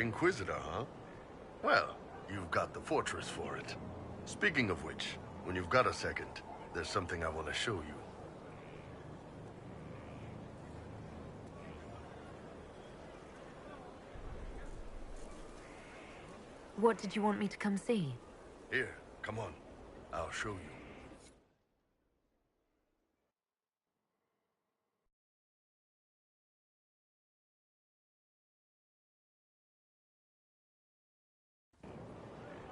Inquisitor, huh? Well, you've got the fortress for it. Speaking of which, when you've got a second, there's something I want to show you. What did you want me to come see? Here, come on. I'll show you.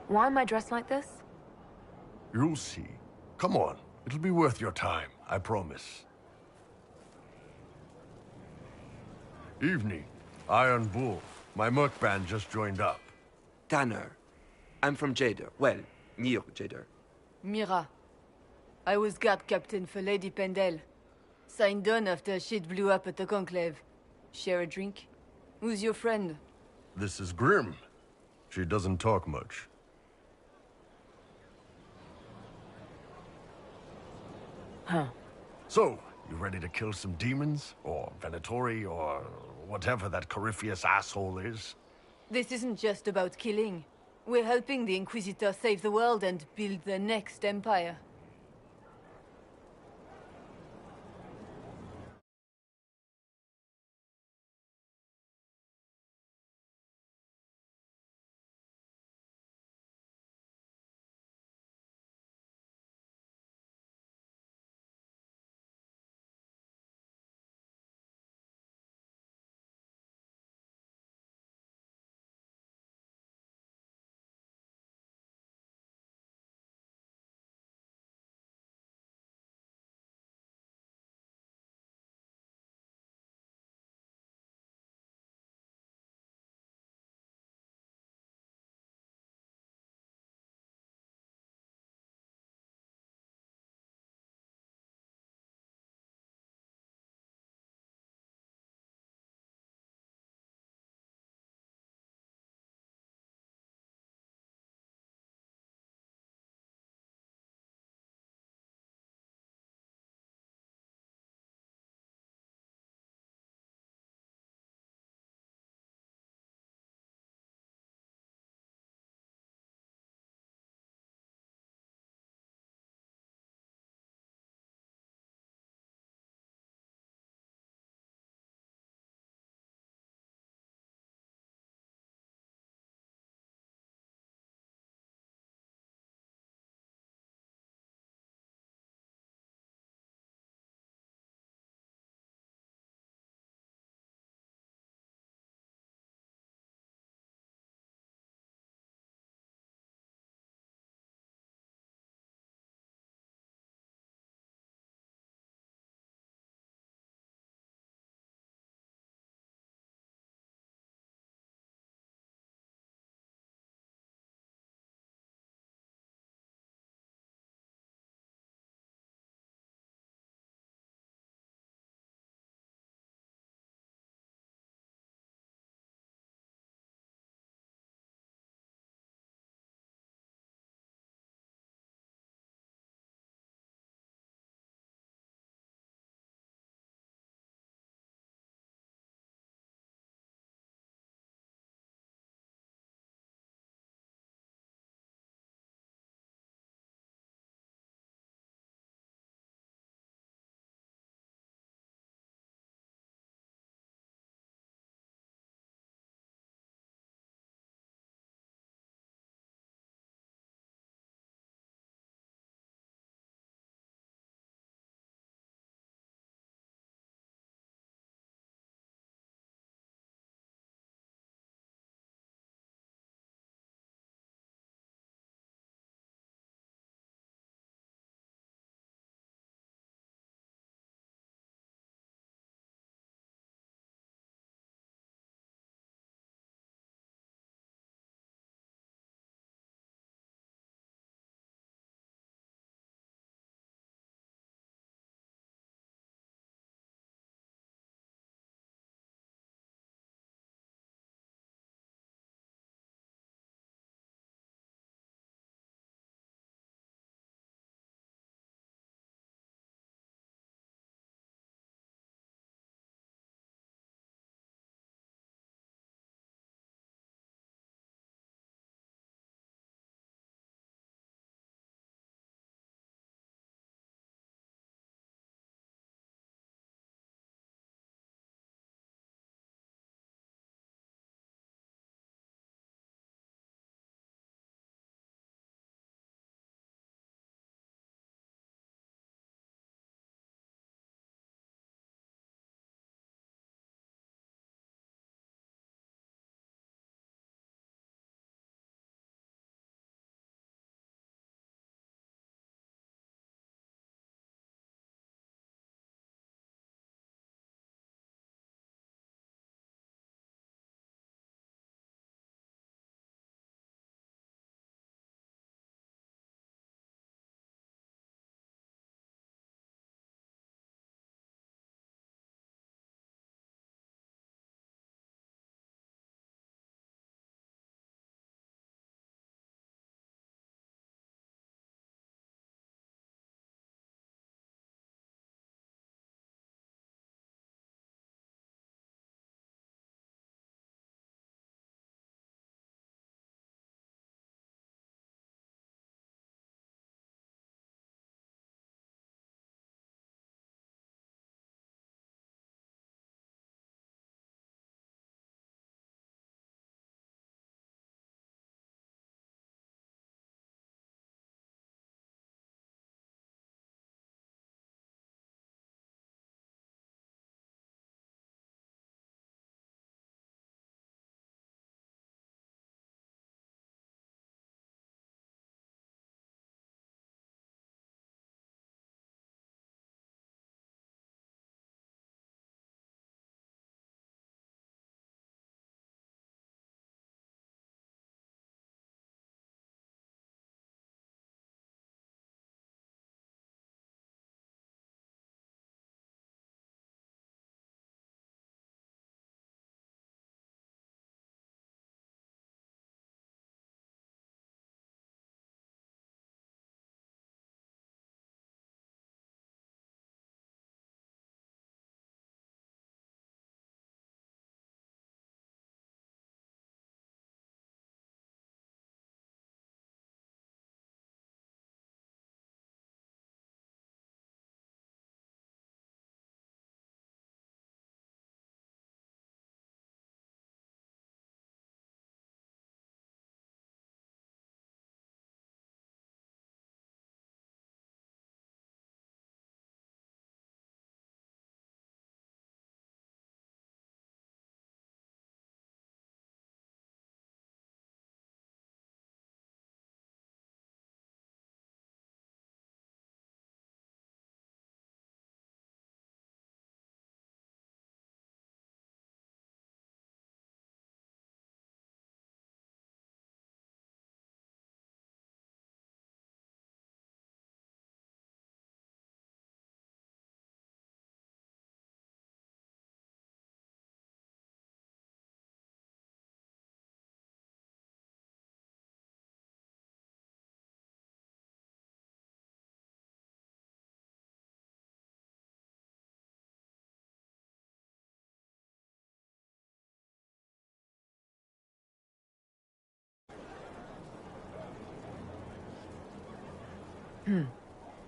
Why am I dressed like this? You'll see. Come on. It'll be worth your time, I promise. Evening. Iron Bull. My merc band just joined up. Tanner. I'm from Jader. Well, near Jader. Mira. I was guard captain for Lady Pendel. Signed on after shit blew up at the Conclave. Share a drink? Who's your friend? This is Grim. She doesn't talk much. Huh. So, you ready to kill some demons? Or Venatori, or whatever that Corypheus asshole is? This isn't just about killing. We're helping the Inquisitor save the world and build the next empire.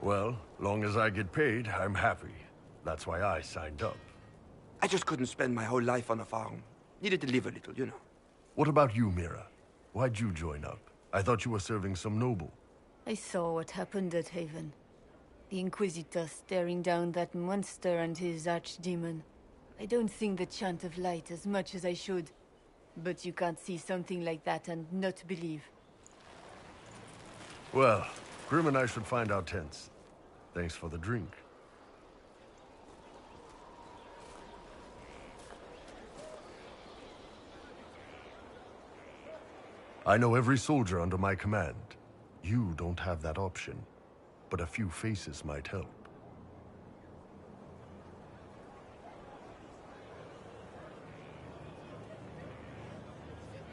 Well, long as I get paid, I'm happy. That's why I signed up. I just couldn't spend my whole life on a farm. Needed to live a little, you know. What about you, Mira? Why'd you join up? I thought you were serving some noble. I saw what happened at Haven. The Inquisitor staring down that monster and his archdemon. I don't sing the chant of light as much as I should. But you can't see something like that and not believe. Well, Grim and I should find our tents. Thanks for the drink. I know every soldier under my command. You don't have that option, but a few faces might help.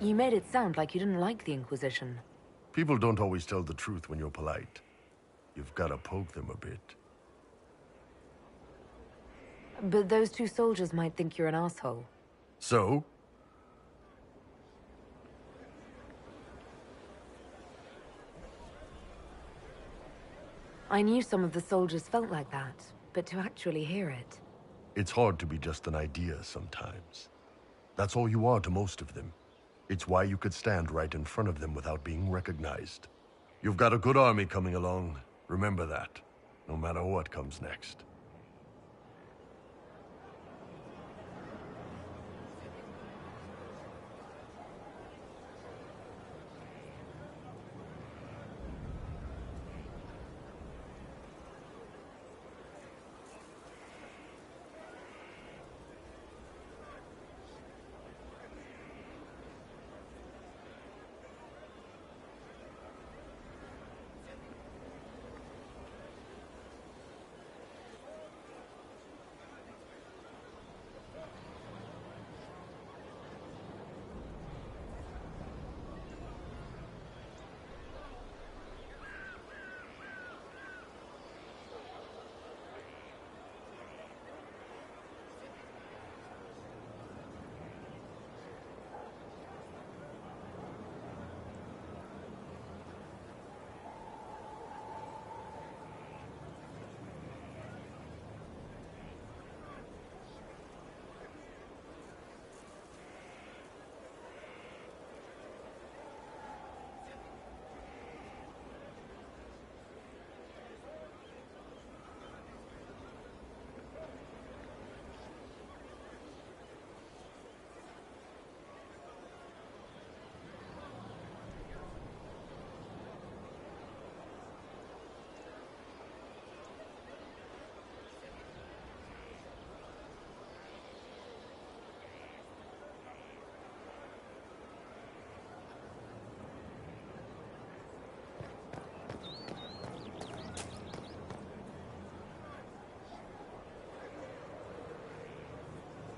You made it sound like you didn't like the Inquisition. People don't always tell the truth when you're polite. You've got to poke them a bit. But those two soldiers might think you're an asshole. So? I knew some of the soldiers felt like that, but to actually hear it... It's hard to be just an idea sometimes. That's all you are to most of them. It's why you could stand right in front of them without being recognized. You've got a good army coming along. Remember that, no matter what comes next.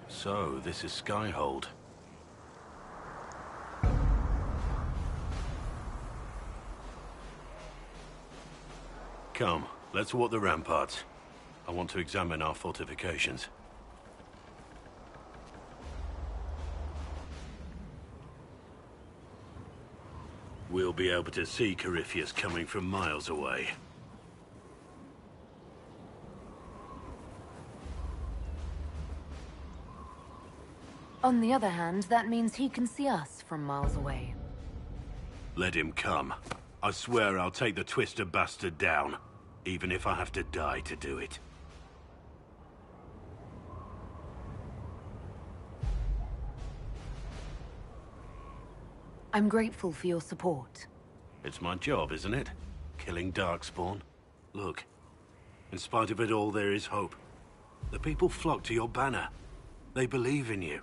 So, this is Skyhold. Come, let's walk the ramparts. I want to examine our fortifications. We'll be able to see Corypheus coming from miles away. On the other hand, that means he can see us from miles away. Let him come. I swear I'll take the Twister bastard down, even if I have to die to do it. I'm grateful for your support. It's my job, isn't it? Killing Darkspawn. Look, in spite of it all, there is hope. The people flock to your banner. They believe in you.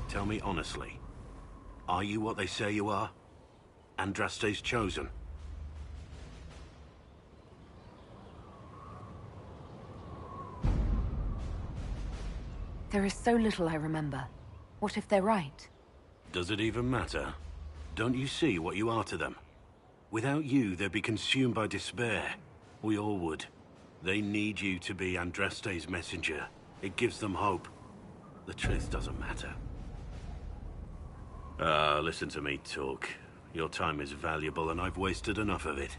Tell me honestly, are you what they say you are? Andraste's chosen? There is so little I remember. What if they're right? Does it even matter? Don't you see what you are to them? Without you, they'd be consumed by despair. We all would. They need you to be Andraste's messenger. It gives them hope. The truth doesn't matter. Listen to me talk. Your time is valuable, and I've wasted enough of it.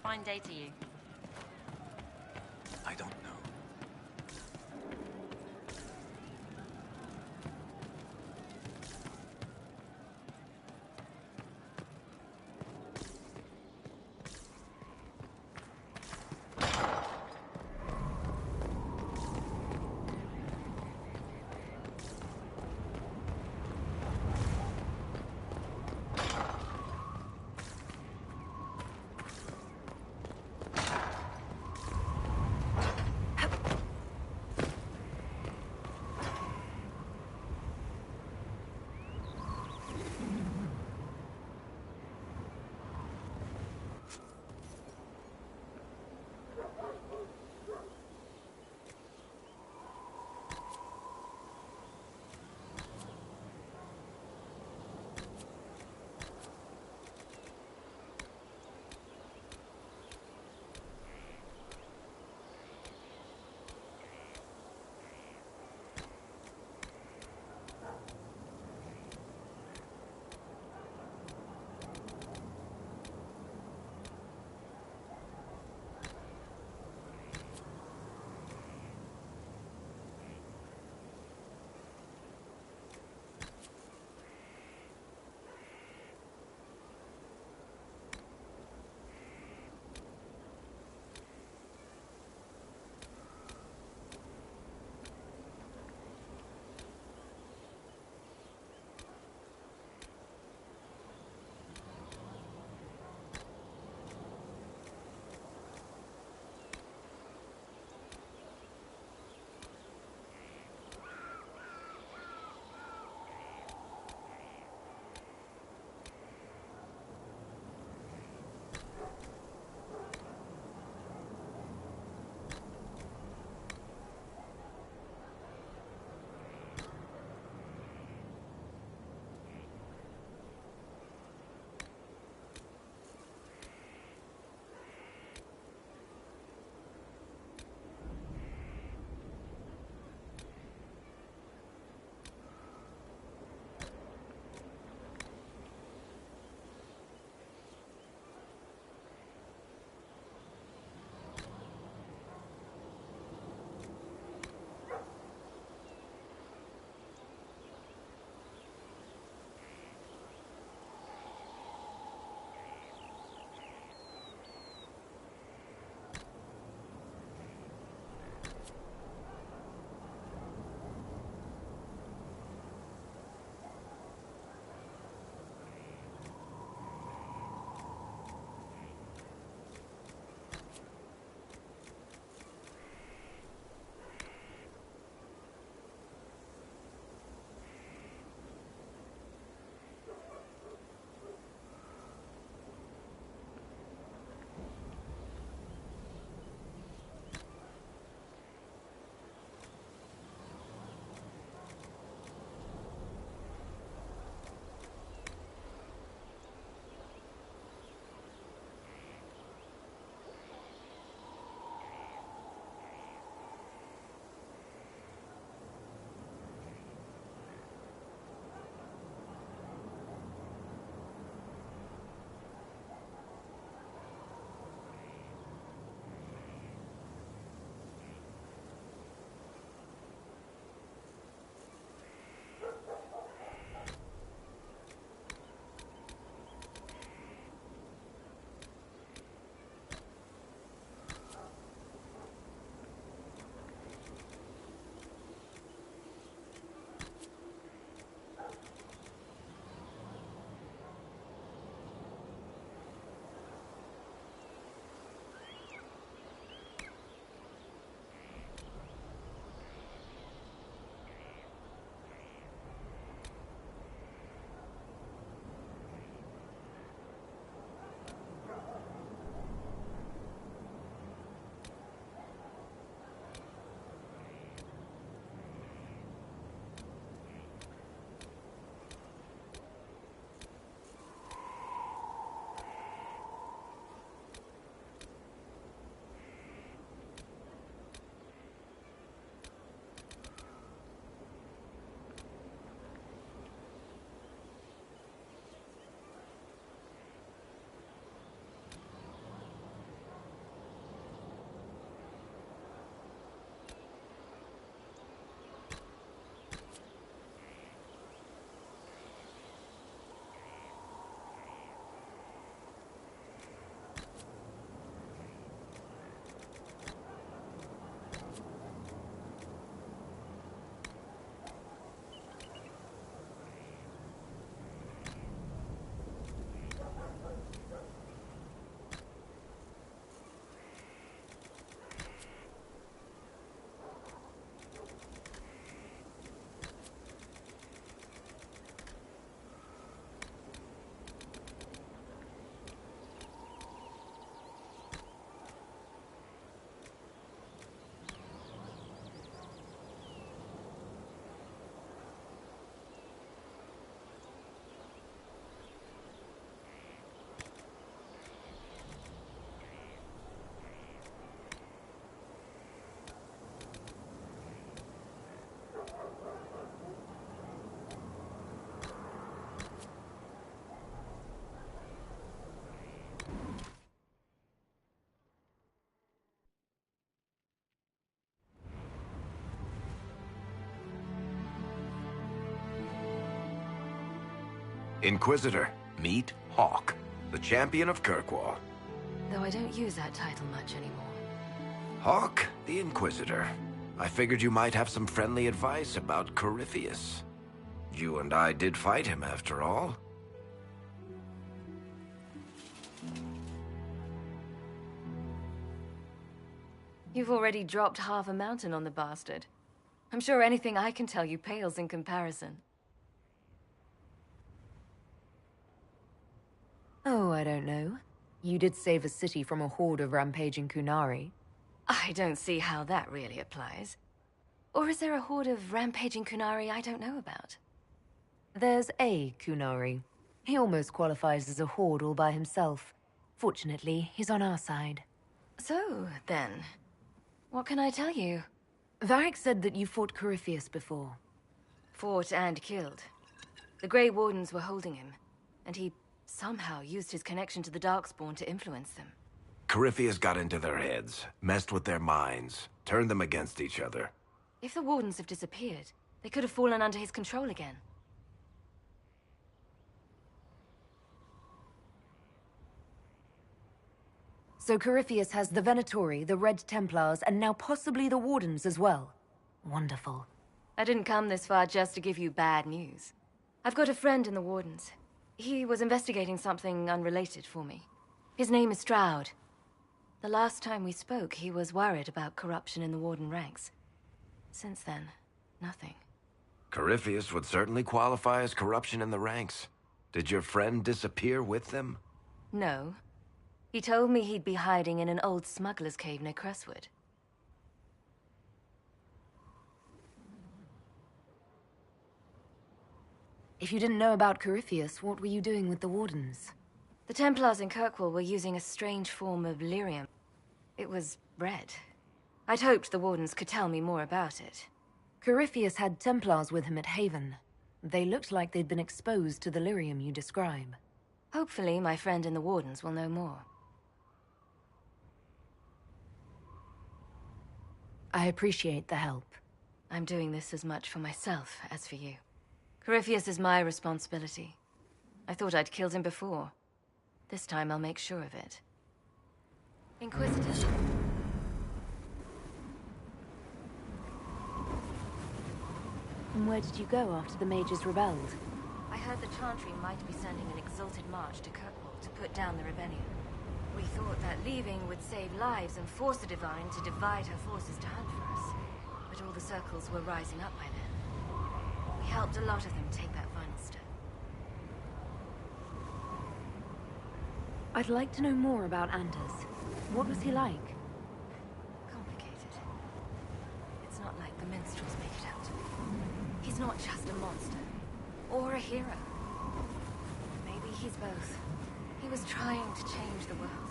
Fine day to you. I don't know. Inquisitor, meet Hawk, the champion of Kirkwall. Though I don't use that title much anymore. Hawk, the Inquisitor. I figured you might have some friendly advice about Corypheus. You and I did fight him, after all. You've already dropped half a mountain on the bastard. I'm sure anything I can tell you pales in comparison. Oh, I don't know. You did save a city from a horde of rampaging Kunari. I don't see how that really applies. Or is there a horde of rampaging Kunari I don't know about? There's a Kunari. He almost qualifies as a horde all by himself. Fortunately, he's on our side. So, then, what can I tell you? Varric said that you fought Corypheus before. Fought and killed. The Grey Wardens were holding him, and he somehow used his connection to the Darkspawn to influence them. Corypheus got into their heads, messed with their minds, turned them against each other. If the Wardens have disappeared, they could have fallen under his control again. So Corypheus has the Venatori, the Red Templars, and now possibly the Wardens as well. Wonderful. I didn't come this far just to give you bad news. I've got a friend in the Wardens. He was investigating something unrelated for me. His name is Stroud. The last time we spoke, he was worried about corruption in the Warden ranks. Since then, nothing. Corypheus would certainly qualify as corruption in the ranks. Did your friend disappear with them? No. He told me he'd be hiding in an old smuggler's cave near Crestwood. If you didn't know about Corypheus, what were you doing with the Wardens? The Templars in Kirkwall were using a strange form of lyrium. It was red. I'd hoped the Wardens could tell me more about it. Corypheus had Templars with him at Haven. They looked like they'd been exposed to the lyrium you describe. Hopefully, my friend in the Wardens will know more. I appreciate the help. I'm doing this as much for myself as for you. Corypheus is my responsibility. I thought I'd killed him before. This time I'll make sure of it. Inquisitor. And where did you go after the mages rebelled? I heard the Chantry might be sending an exalted march to Kirkwall to put down the rebellion. We thought that leaving would save lives and force the Divine to divide her forces to hunt for us. But all the circles were rising up by then. We helped a lot of them take that final step. I'd like to know more about Anders. What was he like? Complicated. It's not like the minstrels make it out to be. He's not just a monster. Or a hero. Maybe he's both. He was trying to change the world.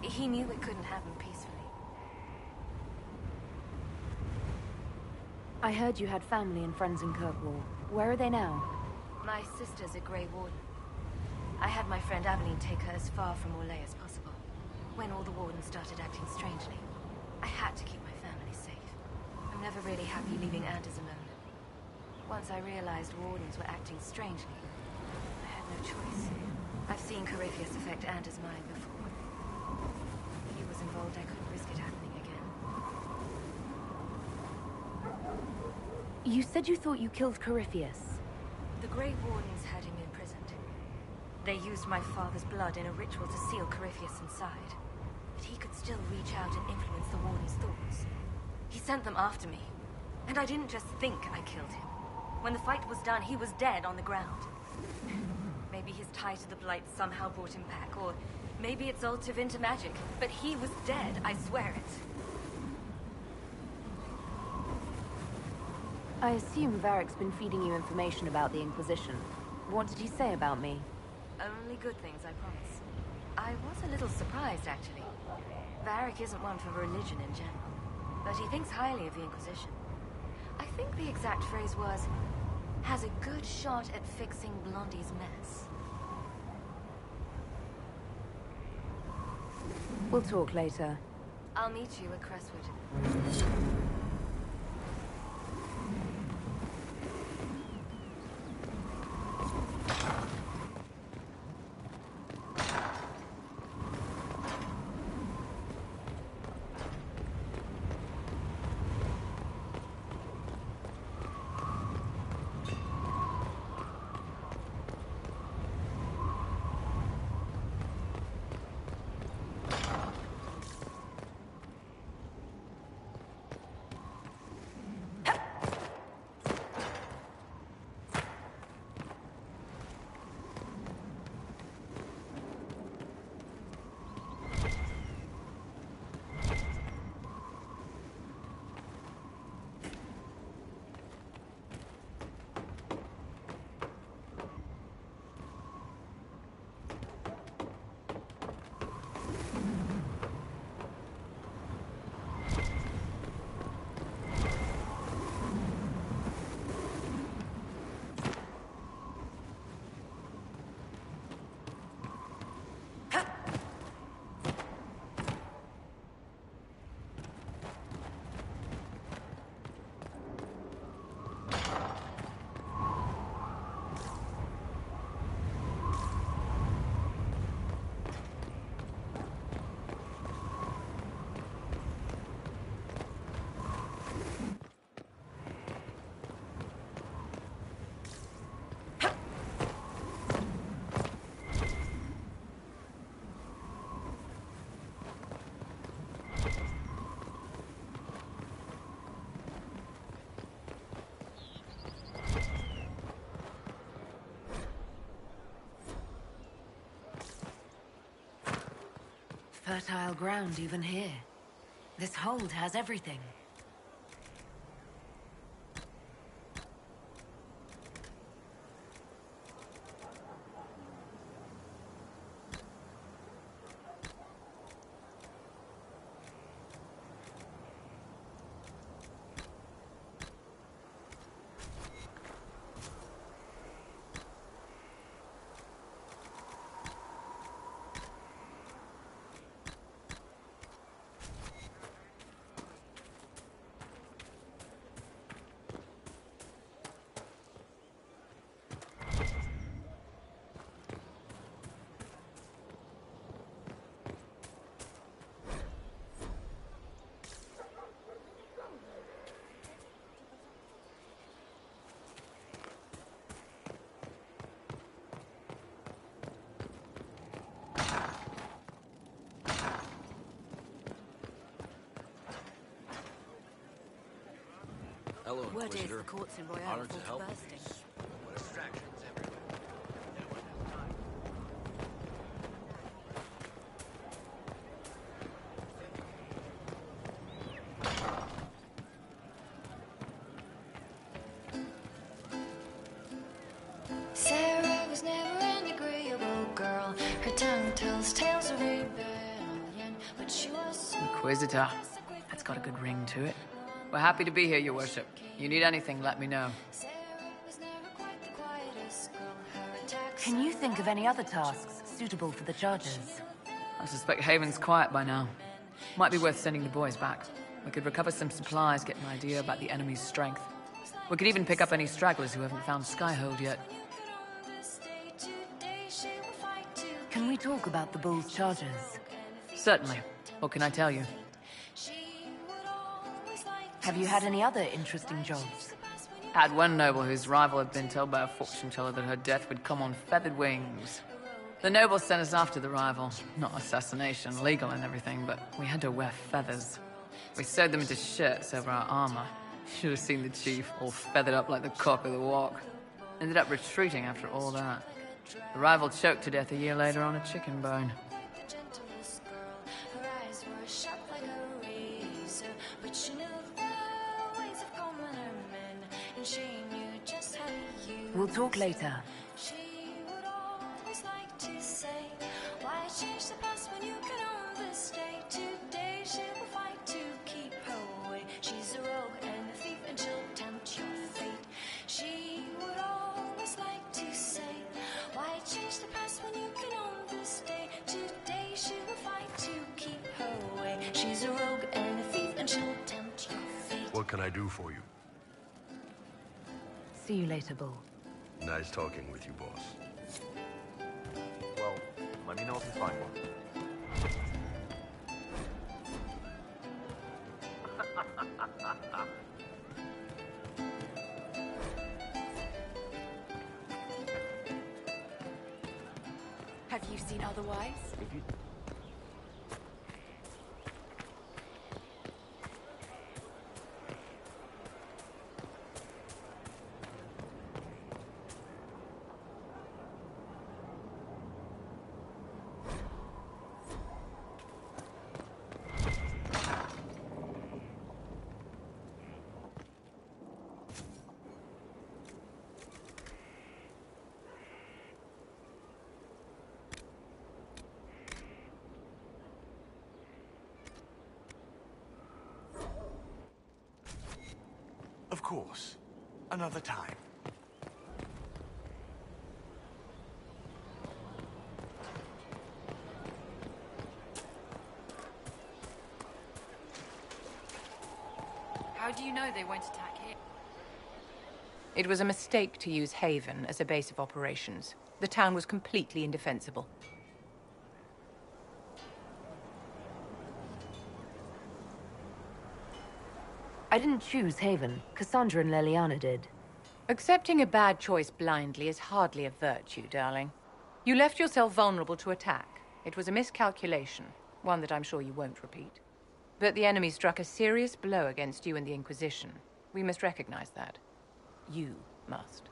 He knew it couldn't happen peacefully. I heard you had family and friends in Kirkwall. Where are they now? My sister's a Grey Warden. I had my friend Aveline take her as far from Orlais as possible. When all the Wardens started acting strangely, I had to keep my family safe. I'm never really happy leaving Anders alone. Once I realized Wardens were acting strangely, I had no choice. I've seen Corypheus affect Anders' mind before. If he was involved, I couldn't risk it happening again. You said you thought you killed Corypheus. The Grey Wardens had him imprisoned. They used my father's blood in a ritual to seal Corypheus inside. But he could still reach out and influence the Warden's thoughts. He sent them after me. And I didn't just think I killed him. When the fight was done, he was dead on the ground. Maybe his tie to the Blight somehow brought him back, or maybe it's all Tevinter magic. But he was dead, I swear it. I assume Varric's been feeding you information about the Inquisition. What did he say about me? Only good things, I promise. I was a little surprised, actually. Varric isn't one for religion in general, but he thinks highly of the Inquisition. I think the exact phrase was, has a good shot at fixing Blondie's mess. We'll talk later. I'll meet you at Crestwood. Fertile ground even here. This hold has everything. Hello, Word is the Inquisitor. courts in Royale Honored to full to help. bursting. Distractions everywhere. Sarah was never an agreeable girl. Her tongue tells tales of rebellion, but she was so Inquisitor. That's got a good ring to it. We're happy to be here, Your Worship. You need anything, let me know. Sarah was never quite the quietest girl. Her attacks Can you think of any other tasks suitable for the Chargers? I suspect Haven's quiet by now. Might be worth sending the boys back. We could recover some supplies, get an idea about the enemy's strength. We could even pick up any stragglers who haven't found Skyhold yet. Can we talk about the Bull's Chargers? Certainly. What can I tell you? Have you had any other interesting jobs? Had one noble whose rival had been told by a fortune teller that her death would come on feathered wings. The noble sent us after the rival. Not assassination, legal and everything, but we had to wear feathers. We sewed them into shirts over our armor. Should have seen the chief, all feathered up like the cock of the walk. Ended up retreating after all that. The rival choked to death a year later on a chicken bone. her eyes were sharp like a razor, but she knew the ways of commoner men, and she knew just how to use. We'll talk later. She would always like to say, why change the past when you can always stay? Today she will fight to keep her way. She's a rogue and a thief, and she'll tempt your fate. She would always like to say, why change the past when you can always stay? Today she will fight to keep her way. She's a rogue and a thief, and she'll tempt your fate. What can I do for you? See you later, Bull. Nice talking with you, boss. Well, let me know if you find one. Have you seen otherwise? Of course. Another time. How do you know they won't attack here? It was a mistake to use Haven as a base of operations. The town was completely indefensible. I didn't choose Haven. Cassandra and Leliana did. Accepting a bad choice blindly is hardly a virtue, darling. You left yourself vulnerable to attack. It was a miscalculation, one that I'm sure you won't repeat. But the enemy struck a serious blow against you and the Inquisition. We must recognize that. You must.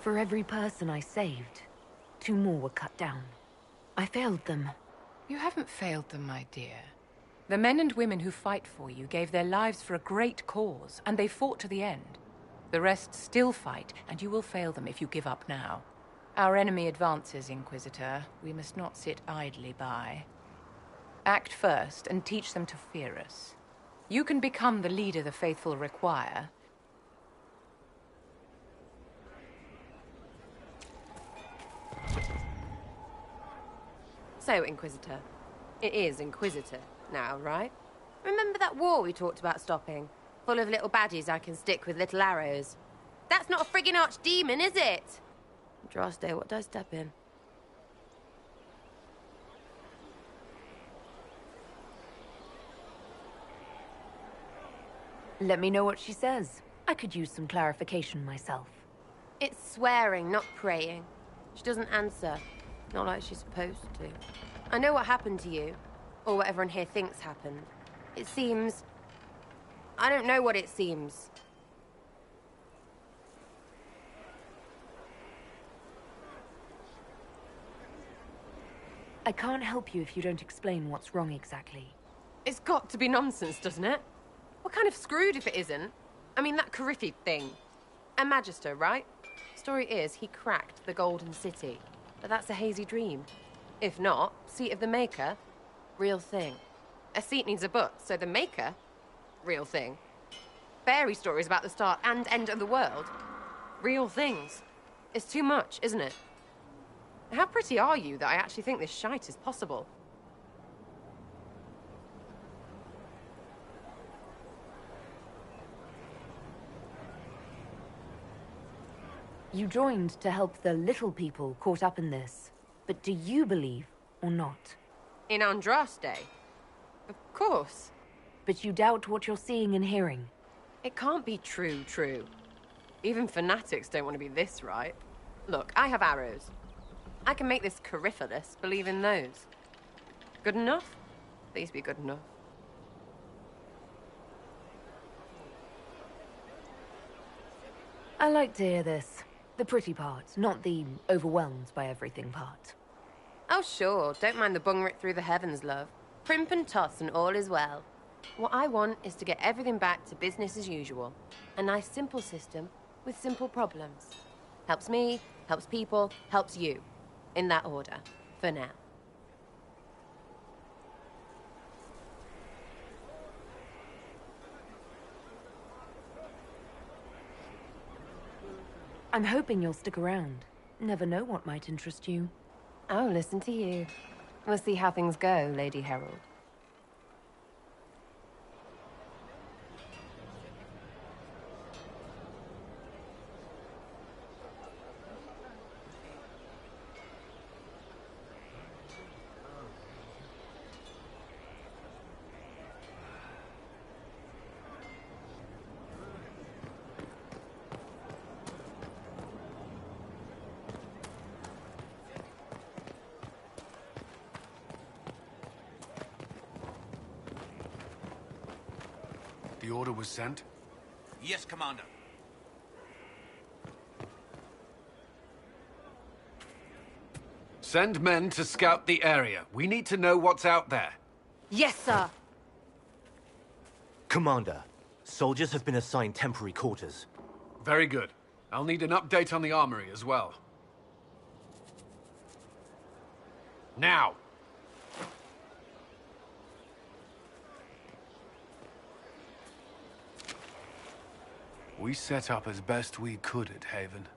For every person I saved, 2 more were cut down. I failed them. You haven't failed them, my dear. The men and women who fight for you gave their lives for a great cause, and they fought to the end. The rest still fight, and you will fail them if you give up now. Our enemy advances, Inquisitor. We must not sit idly by. Act first, and teach them to fear us. You can become the leader the faithful require. So, Inquisitor. It is Inquisitor now, right? Remember that war we talked about stopping? Full of little baddies I can stick with little arrows. That's not a friggin' archdemon, is it? Andraste, what did I step in? Let me know what she says. I could use some clarification myself. It's swearing, not praying. She doesn't answer. Not like she's supposed to. I know what happened to you. Or what everyone here thinks happened. It seems... I don't know what it seems. I can't help you if you don't explain what's wrong exactly. It's got to be nonsense, doesn't it? We're kind of screwed if it isn't. I mean, that Coryphe thing. A Magister, right? Story is, he cracked the Golden City. But that's a hazy dream. If not, Seat of the Maker, real thing. A seat needs a butt, so the Maker, real thing. Fairy stories about the start and end of the world, real things. It's too much, isn't it? How pretty are you that I actually think this shite is possible? You joined to help the little people caught up in this. But do you believe or not? In Andraste? Of course. But you doubt what you're seeing and hearing. It can't be true. Even fanatics don't want to be this right. Look, I have arrows. I can make this Corypheus believe in those. Good enough? Please be good enough. I like to hear this. The pretty part, not the overwhelmed by everything part. Oh, sure. Don't mind the bungrit through the heavens, love. Primp and toss and all is well. What I want is to get everything back to business as usual. A nice, simple system with simple problems. Helps me, helps people, helps you. In that order. For now. I'm hoping you'll stick around. Never know what might interest you. Oh, listen to you. We'll see how things go, Lady Herald. The order was sent? Yes, Commander. Send men to scout the area. We need to know what's out there. Yes, sir. Commander, soldiers have been assigned temporary quarters. Very good. I'll need an update on the armory as well. Now! We set up as best we could at Haven,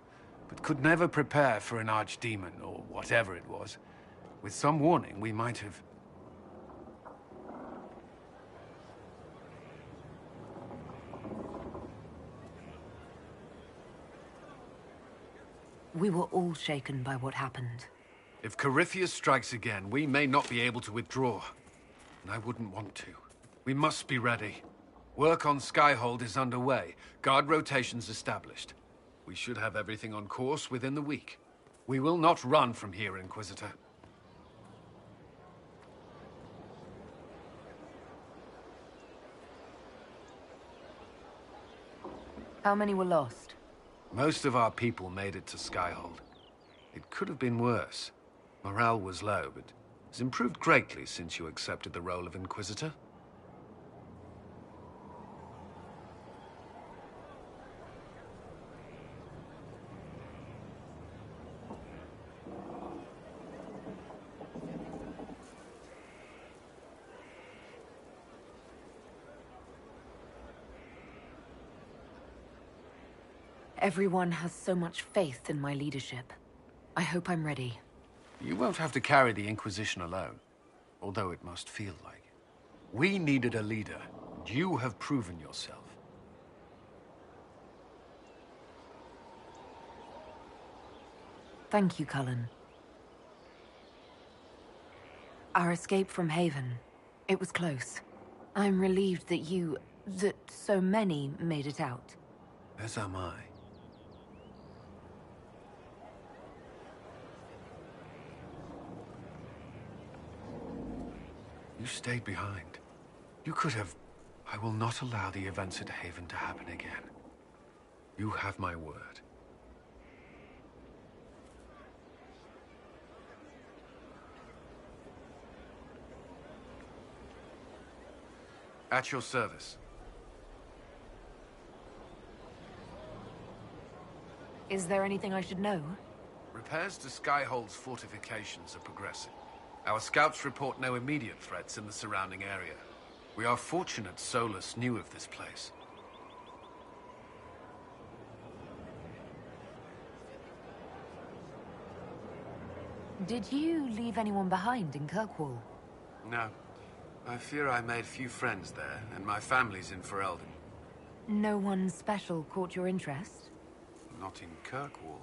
but could never prepare for an archdemon, or whatever it was. With some warning, we might have... We were all shaken by what happened. If Corypheus strikes again, we may not be able to withdraw. And I wouldn't want to. We must be ready. Work on Skyhold is underway. Guard rotations established. We should have everything on course within the week. We will not run from here, Inquisitor. How many were lost? Most of our people made it to Skyhold. It could have been worse. Morale was low, but it's improved greatly since you accepted the role of Inquisitor. Everyone has so much faith in my leadership. I hope I'm ready. You won't have to carry the Inquisition alone, although it must feel like it. We needed a leader, and you have proven yourself. Thank you, Cullen. Our escape from Haven, it was close. I'm relieved that so many made it out. As am I. You stayed behind. You could have... I will not allow the events at Haven to happen again. You have my word. At your service. Is there anything I should know? Repairs to Skyhold's fortifications are progressing. Our scouts report no immediate threats in the surrounding area. We are fortunate Solas knew of this place. Did you leave anyone behind in Kirkwall? No. I fear I made few friends there, and my family's in Ferelden. No one special caught your interest? Not in Kirkwall.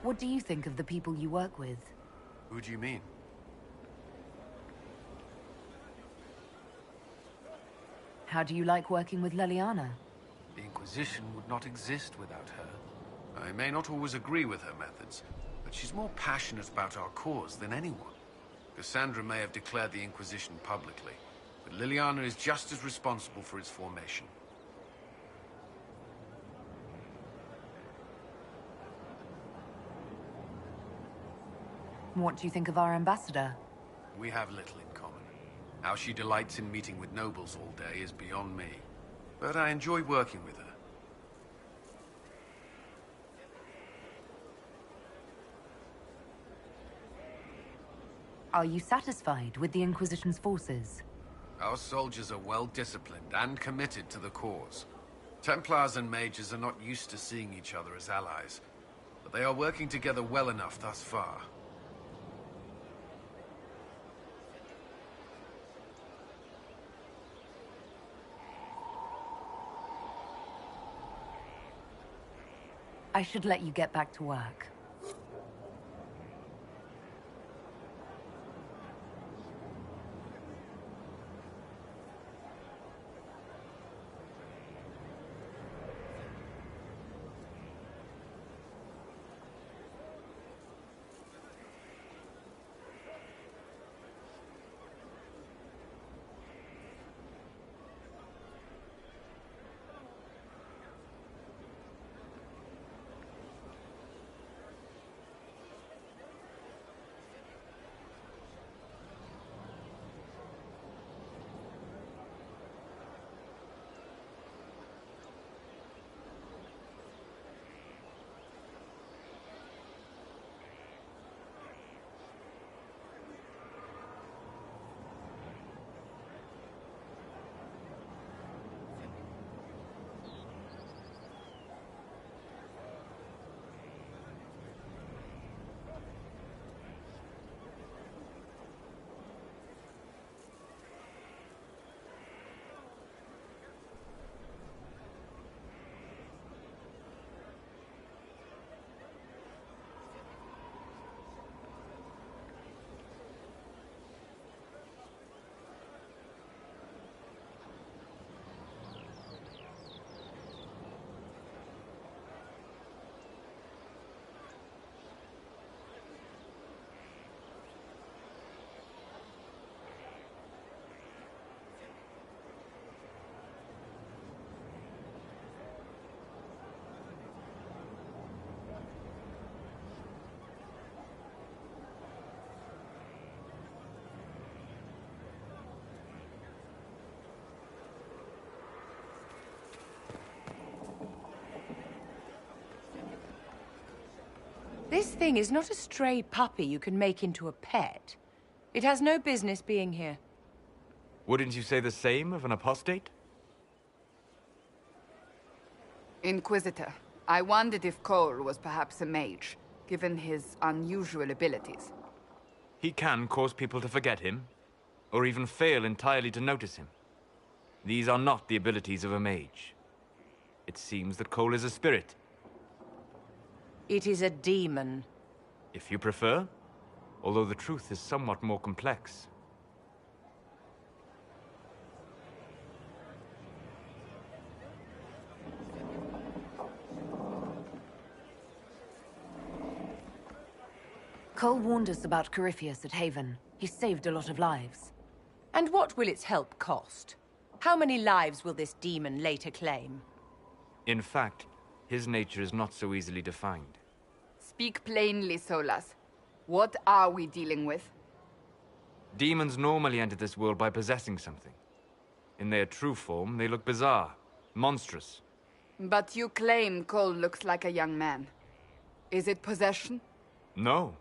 What do you think of the people you work with? Who do you mean? How do you like working with Leliana? The Inquisition would not exist without her. I may not always agree with her methods, but she's more passionate about our cause than anyone. Cassandra may have declared the Inquisition publicly, but Leliana is just as responsible for its formation. What do you think of our ambassador? We have little in common. How she delights in meeting with nobles all day is beyond me. But I enjoy working with her. Are you satisfied with the Inquisition's forces? Our soldiers are well disciplined and committed to the cause. Templars and mages are not used to seeing each other as allies, but they are working together well enough thus far. I should let you get back to work. This thing is not a stray puppy you can make into a pet. It has no business being here. Wouldn't you say the same of an apostate? Inquisitor, I wondered if Cole was perhaps a mage, given his unusual abilities. He can cause people to forget him, or even fail entirely to notice him. These are not the abilities of a mage. It seems that Cole is a spirit. It is a demon. If you prefer, although the truth is somewhat more complex. Cole warned us about Corypheus at Haven. He saved a lot of lives. And what will its help cost? How many lives will this demon later claim? In fact, his nature is not so easily defined. Speak plainly, Solas. What are we dealing with? Demons normally enter this world by possessing something. In their true form, they look bizarre, monstrous. But you claim Cole looks like a young man. Is it possession? No.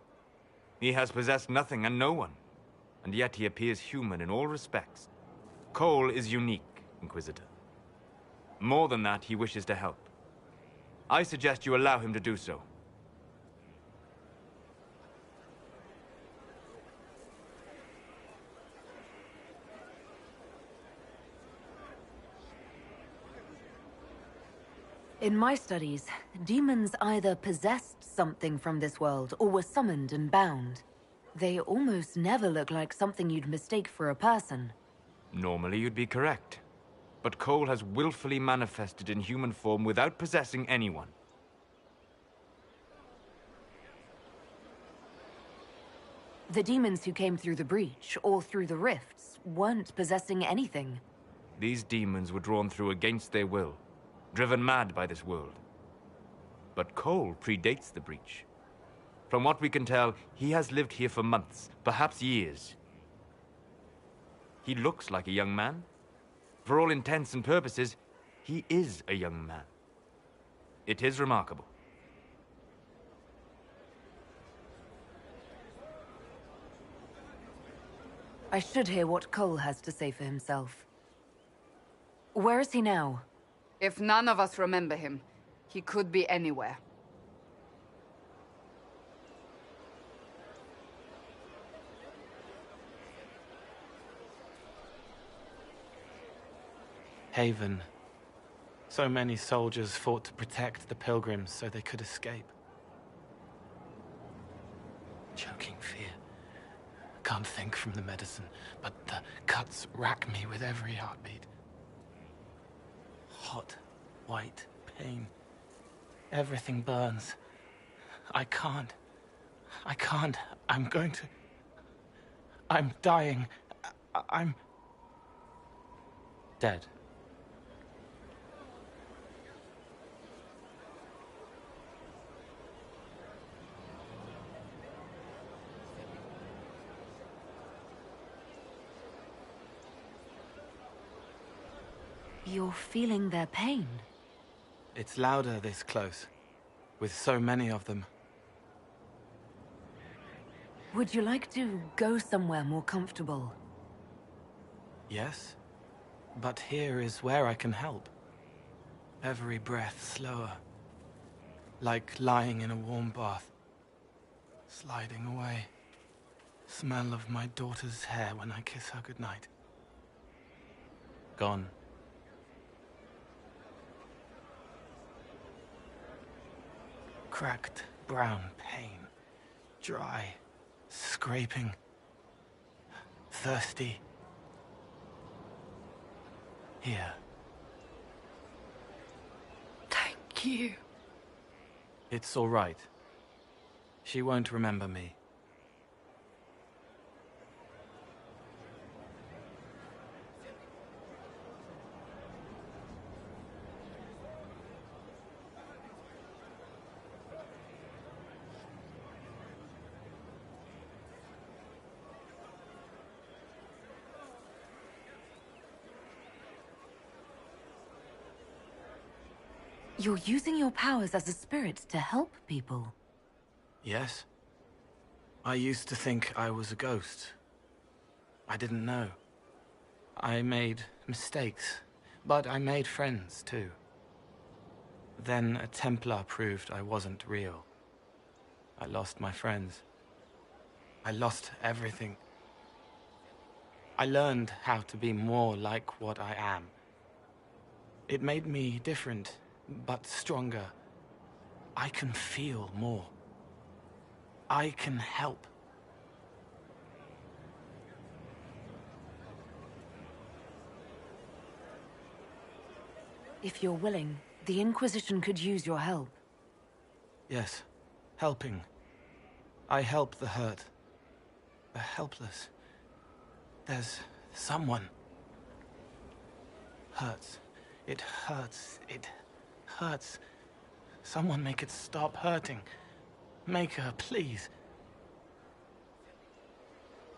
He has possessed nothing and no one. And yet he appears human in all respects. Cole is unique, Inquisitor. More than that, he wishes to help. I suggest you allow him to do so. In my studies, demons either possessed something from this world or were summoned and bound. They almost never look like something you'd mistake for a person. Normally you'd be correct. But Cole has willfully manifested in human form without possessing anyone. The demons who came through the breach, or through the rifts, weren't possessing anything. These demons were drawn through against their will, driven mad by this world. But Cole predates the breach. From what we can tell, he has lived here for months, perhaps years. He looks like a young man. For all intents and purposes, he is a young man. It is remarkable. I should hear what Cole has to say for himself. Where is he now? If none of us remember him, he could be anywhere. Haven. So many soldiers fought to protect the pilgrims so they could escape. Choking fear. Can't think from the medicine, but the cuts rack me with every heartbeat. Hot, white pain. Everything burns. I can't. I'm going to... I'm dying. I'm... dead. You're feeling their pain? It's louder this close, with so many of them. Would you like to go somewhere more comfortable? Yes, but here is where I can help. Every breath slower, like lying in a warm bath, sliding away. Smell of my daughter's hair when I kiss her goodnight. Gone. Cracked brown pain, dry, scraping, thirsty. Here. Thank you. It's all right. She won't remember me. You're using your powers as a spirit to help people. Yes. I used to think I was a ghost. I didn't know. I made mistakes, but I made friends too. Then a Templar proved I wasn't real. I lost my friends. I lost everything. I learned how to be more like what I am. It made me different, but stronger. I can feel more. I can help. If you're willing, the Inquisition could use your help. Yes, helping. I help the hurt, the helpless. There's someone. Hurts. It hurts. It hurts. Someone make it stop hurting. Make her, please.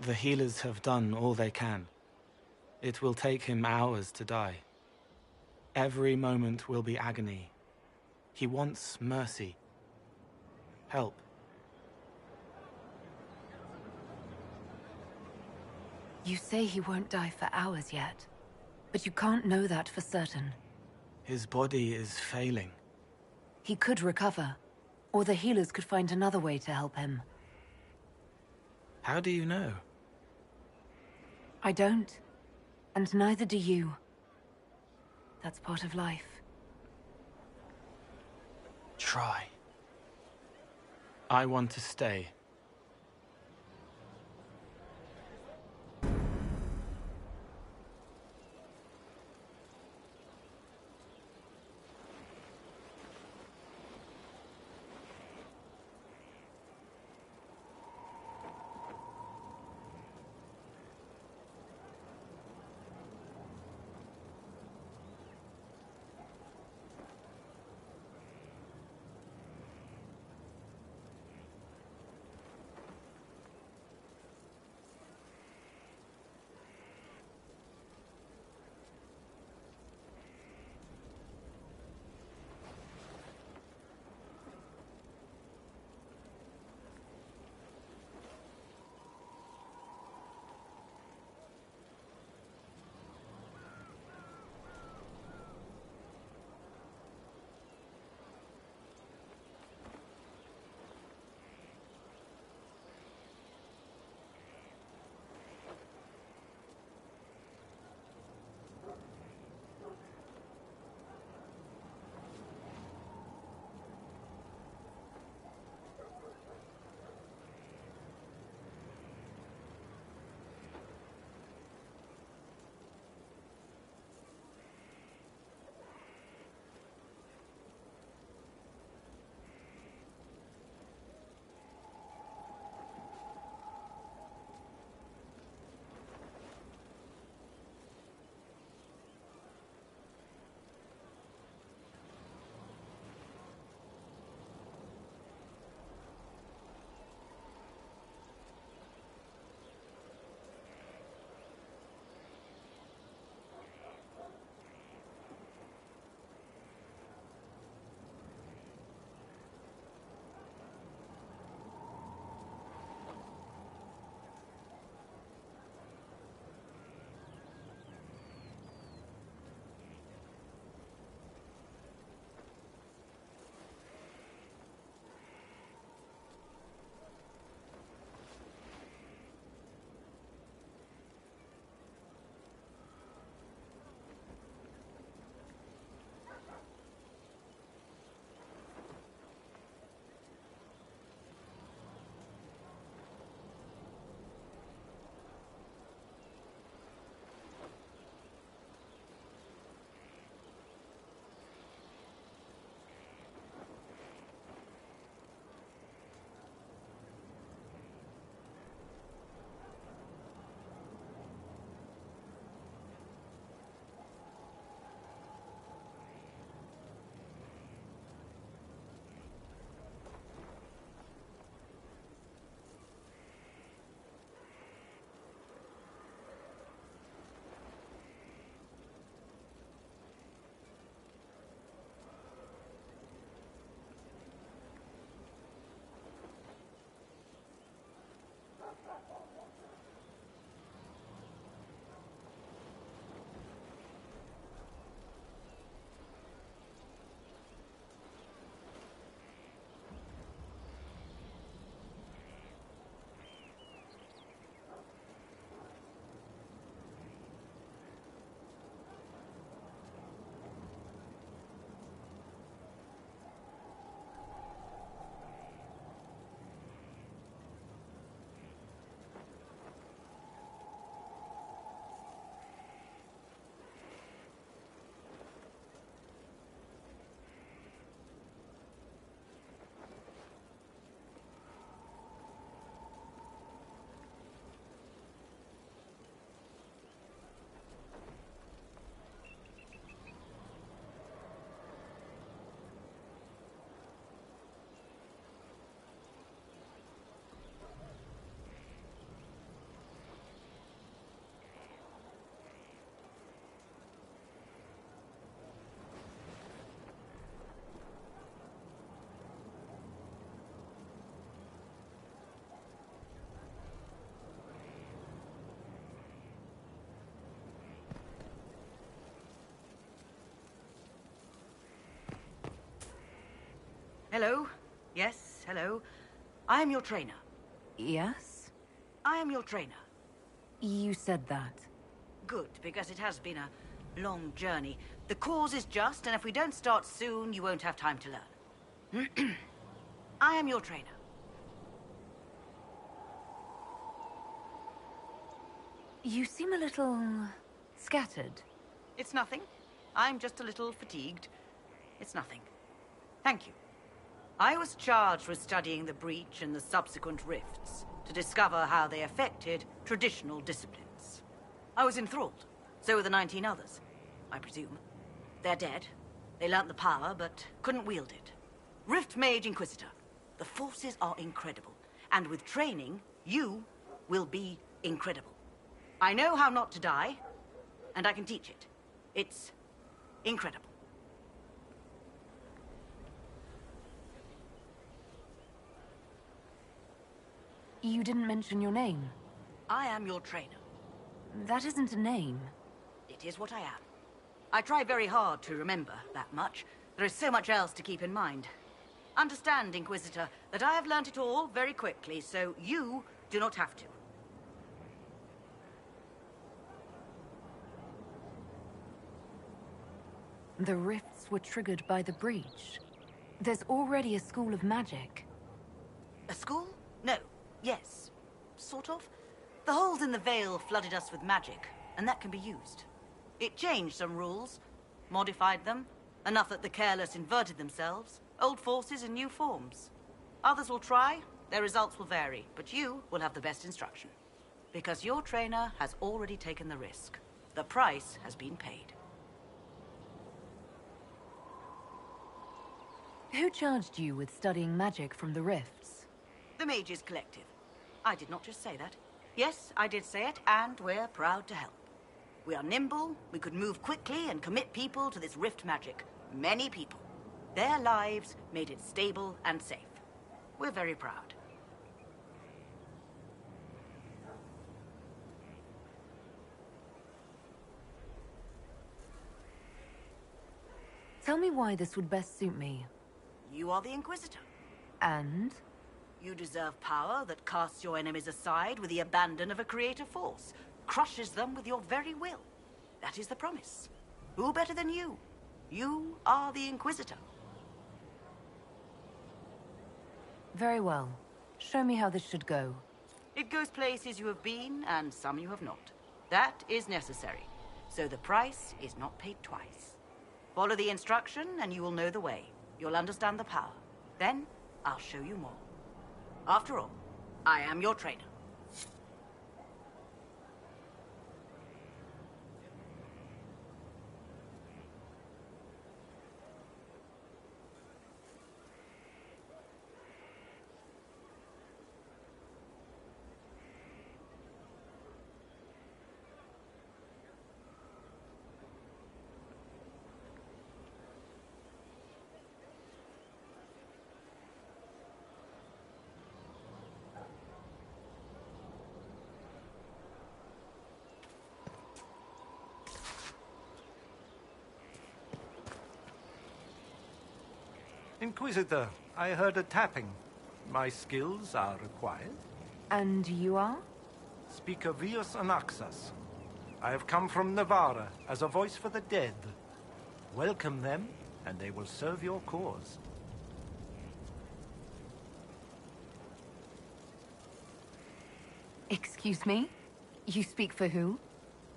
The healers have done all they can. It will take him hours to die. Every moment will be agony. He wants mercy. Help. You say he won't die for hours yet, but you can't know that for certain. His body is failing. He could recover, or the healers could find another way to help him. How do you know? I don't, and neither do you. That's part of life. Try. I want to stay. Hello? Yes, hello. I am your trainer. Yes? I am your trainer. You said that. Good, because it has been a long journey. The cause is just, and if we don't start soon, you won't have time to learn. I am your trainer. You seem a little scattered. It's nothing. I'm just a little fatigued. It's nothing. Thank you. I was charged with studying the breach and the subsequent rifts to discover how they affected traditional disciplines. I was enthralled. So were the 19 others, I presume. They're dead. They learnt the power, but couldn't wield it. Rift Mage Inquisitor. The forces are incredible. And with training, you will be incredible. I know how not to die, and I can teach it. It's incredible. You didn't mention your name. I am your trainer. That isn't a name. It is what I am. I try very hard to remember that much. There is so much else to keep in mind. Understand, Inquisitor, that I have learnt it all very quickly, so you do not have to. The rifts were triggered by the breach. There's already a school of magic. A school? No. Yes. Sort of. The holes in the veil flooded us with magic, and that can be used. It changed some rules, modified them, enough that the careless inverted themselves, old forces in new forms. Others will try, their results will vary, but you will have the best instruction. Because your trainer has already taken the risk. The price has been paid. Who charged you with studying magic from the rifts? The Mages Collective. I did not just say that. Yes, I did say it, and we're proud to help. We are nimble, we could move quickly and commit people to this rift magic. Many people. Their lives made it stable and safe. We're very proud. Tell me why this would best suit me. You are the Inquisitor. And? You deserve power that casts your enemies aside with the abandon of a creative force, crushes them with your very will. That is the promise. Who better than you? You are the Inquisitor. Very well. Show me how this should go. It goes places you have been, and some you have not. That is necessary. So the price is not paid twice. Follow the instruction, and you will know the way. You'll understand the power. Then, I'll show you more. After all, I am your trainer. Inquisitor, I heard a tapping. My skills are required. And you are? Speaker Vios Anaxas. I have come from Navarra as a voice for the dead. Welcome them, and they will serve your cause. Excuse me? You speak for who?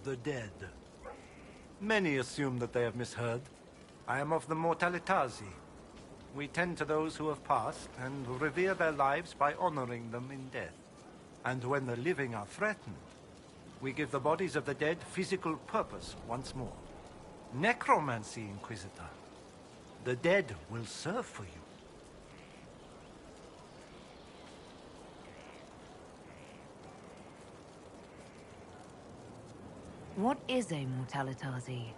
The dead. Many assume that they have misheard. I am of the Mortalitasi. We tend to those who have passed and revere their lives by honoring them in death. And when the living are threatened, we give the bodies of the dead physical purpose once more. Necromancy, Inquisitor. The dead will serve for you. What is a Mortalitasi?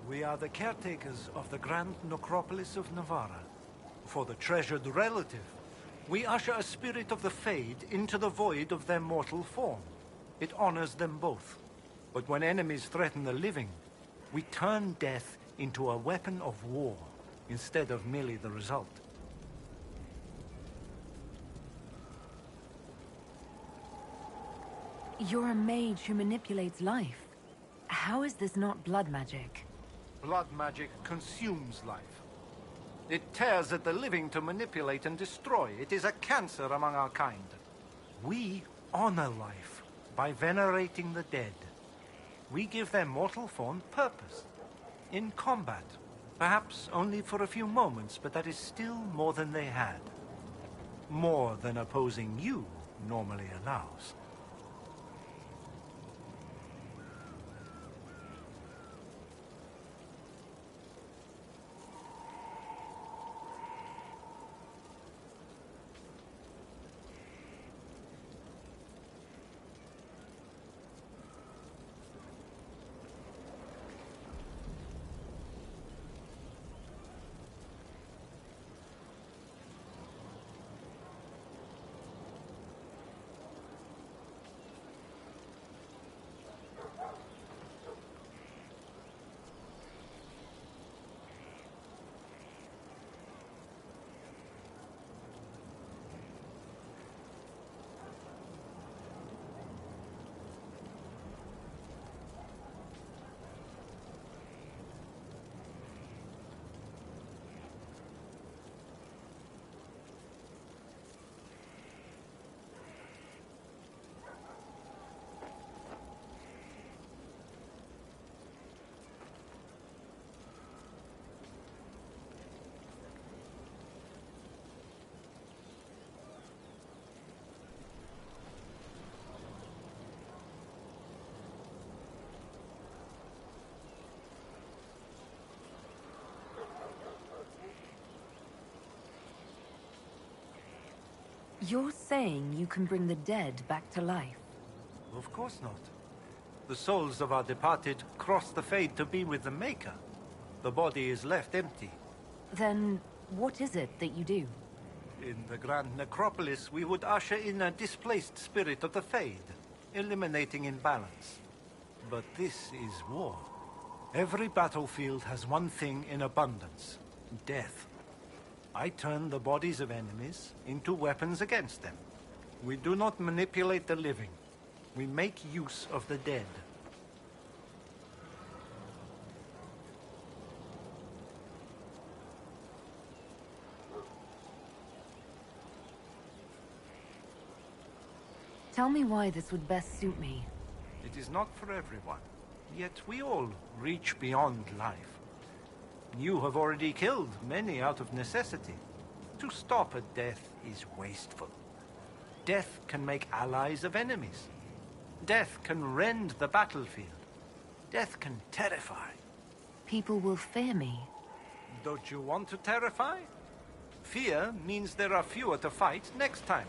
We are the caretakers of the Grand Necropolis of Navarra. For the treasured relative, we usher a spirit of the Fade into the void of their mortal form. It honors them both. But when enemies threaten the living, we turn death into a weapon of war, instead of merely the result. You're a mage who manipulates life. How is this not blood magic? Blood magic consumes life. It tears at the living to manipulate and destroy. It is a cancer among our kind. We honor life by venerating the dead. We give their mortal form purpose. In combat, perhaps only for a few moments, but that is still more than they had. More than opposing you normally allows. You're saying you can bring the dead back to life? Of course not. The souls of our departed cross the Fade to be with the Maker. The body is left empty. Then, what is it that you do? In the Grand Necropolis, we would usher in a displaced spirit of the Fade, eliminating imbalance. But this is war. Every battlefield has one thing in abundance: death. I turn the bodies of enemies into weapons against them. We do not manipulate the living. We make use of the dead. Tell me why this would best suit me. It is not for everyone. Yet we all reach beyond life. You have already killed many out of necessity. To stop a death is wasteful. Death can make allies of enemies. Death can rend the battlefield. Death can terrify. People will fear me. Don't you want to terrify? Fear means there are fewer to fight next time.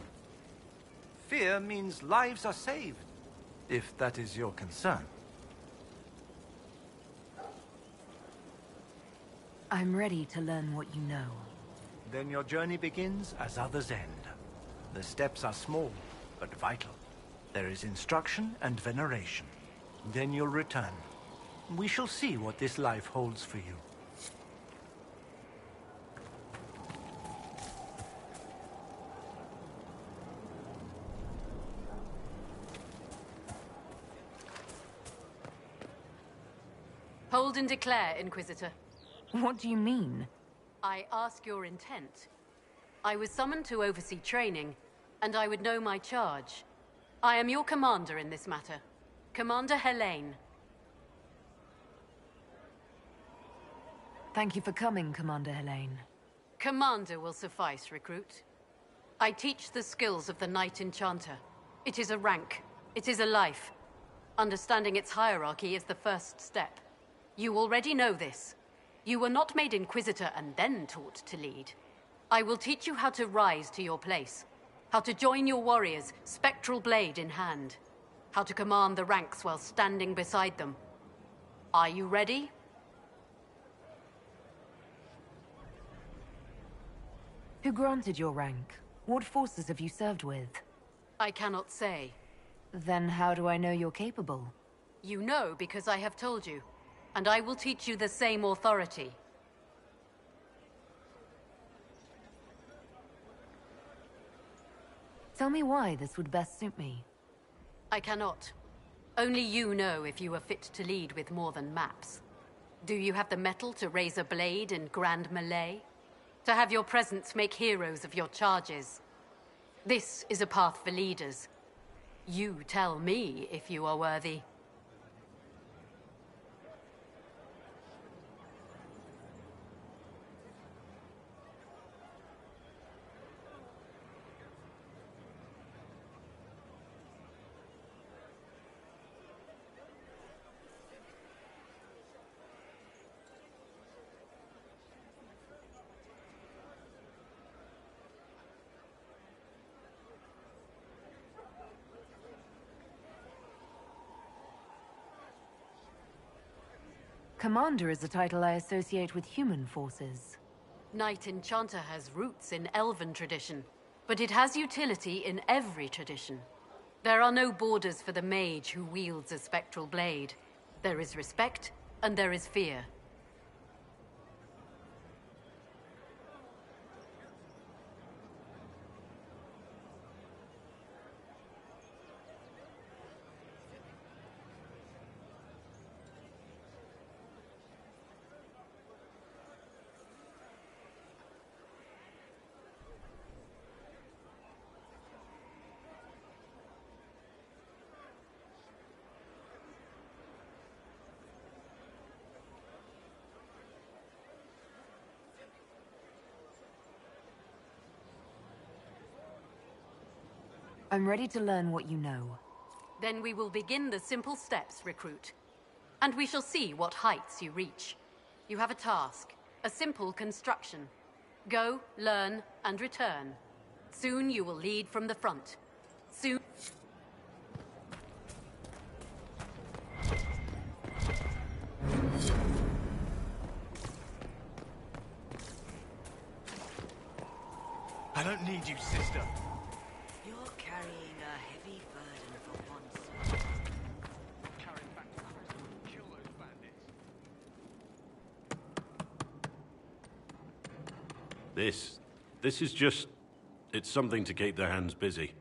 Fear means lives are saved, if that is your concern. I'm ready to learn what you know. Then your journey begins as others end. The steps are small, but vital. There is instruction and veneration. Then you'll return. We shall see what this life holds for you. Hold and declare, Inquisitor. What do you mean? I ask your intent. I was summoned to oversee training, and I would know my charge. I am your commander in this matter. Commander Helene. Thank you for coming, Commander Helene. Commander will suffice, recruit. I teach the skills of the Knight Enchanter. It is a rank. It is a life. Understanding its hierarchy is the first step. You already know this. You were not made Inquisitor and then taught to lead. I will teach you how to rise to your place. How to join your warriors, spectral blade in hand. How to command the ranks while standing beside them. Are you ready? Who granted your rank? What forces have you served with? I cannot say. Then how do I know you're capable? You know because I have told you. And I will teach you the same authority. Tell me why this would best suit me. I cannot. Only you know if you are fit to lead with more than maps. Do you have the mettle to raise a blade in grand melee? To have your presence make heroes of your charges? This is a path for leaders. You tell me if you are worthy. Commander is a title I associate with human forces. Knight Enchanter has roots in Elven tradition, but it has utility in every tradition. There are no borders for the mage who wields a spectral blade. There is respect, and there is fear. I'm ready to learn what you know. Then we will begin the simple steps, recruit. And we shall see what heights you reach. You have a task, a simple construction. Go, learn, and return. Soon you will lead from the front. Soon... I don't need you, sister. You're carrying a heavy burden for once. Kill those bandits. This is just... it's something to keep their hands busy.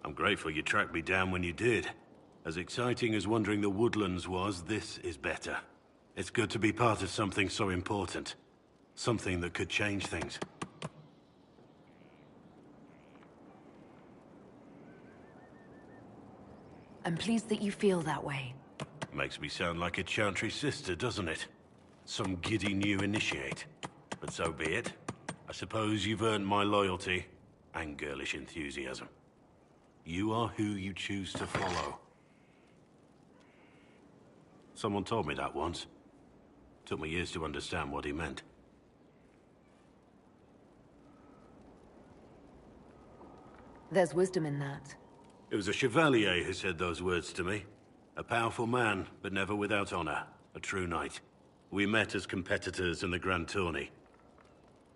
I'm grateful you tracked me down when you did. As exciting as wandering the woodlands was, this is better. It's good to be part of something so important. Something that could change things. I'm pleased that you feel that way. Makes me sound like a Chantry sister, doesn't it? Some giddy new initiate. But so be it. I suppose you've earned my loyalty and girlish enthusiasm. You are who you choose to follow. Someone told me that once. Took me years to understand what he meant. There's wisdom in that. It was a chevalier who said those words to me. A powerful man, but never without honor. A true knight. We met as competitors in the Grand Tourney.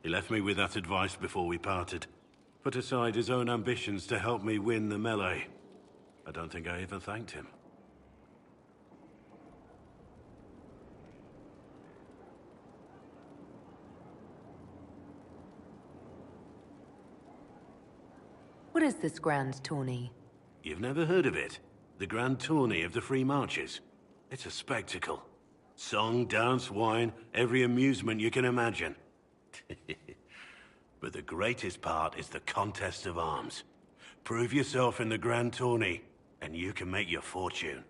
He left me with that advice before we parted. Put aside his own ambitions to help me win the melee. I don't think I even thanked him. What is this Grand Tourney? You've never heard of it? The Grand Tourney of the Free Marches. It's a spectacle. Song, dance, wine, every amusement you can imagine. But the greatest part is the contest of arms. Prove yourself in the Grand Tourney, and you can make your fortune.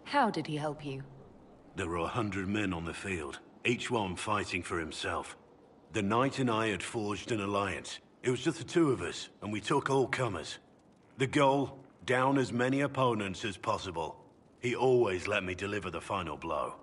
How did he help you? There were 100 men on the field, each one fighting for himself. The knight and I had forged an alliance. It was just the two of us, and we took all comers. The goal, down as many opponents as possible. He always let me deliver the final blow.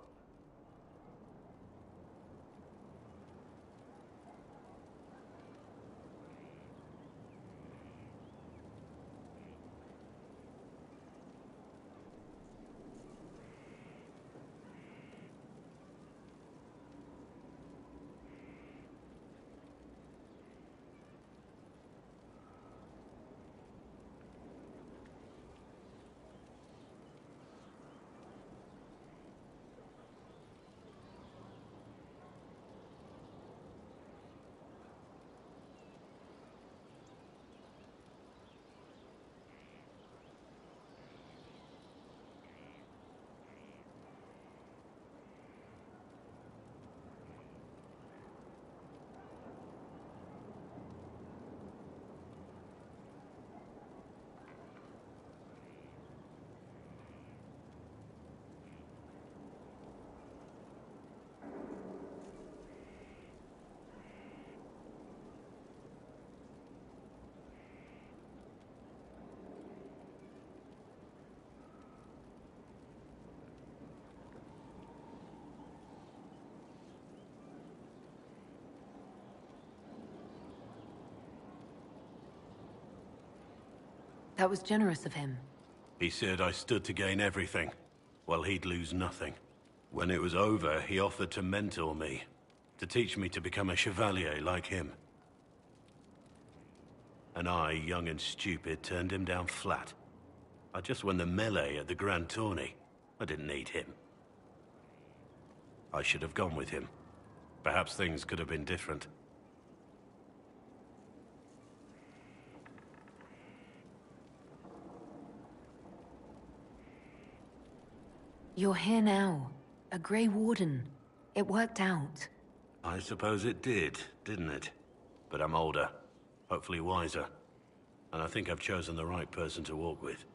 That was generous of him. He said I stood to gain everything, while he'd lose nothing. When it was over, he offered to mentor me, to teach me to become a chevalier like him. And I, young and stupid, turned him down flat. I just won the melee at the Grand Tourney. I didn't need him. I should have gone with him. Perhaps things could have been different. You're here now. A Grey Warden. It worked out. I suppose it did, didn't it? But I'm older, hopefully wiser. And I think I've chosen the right person to walk with.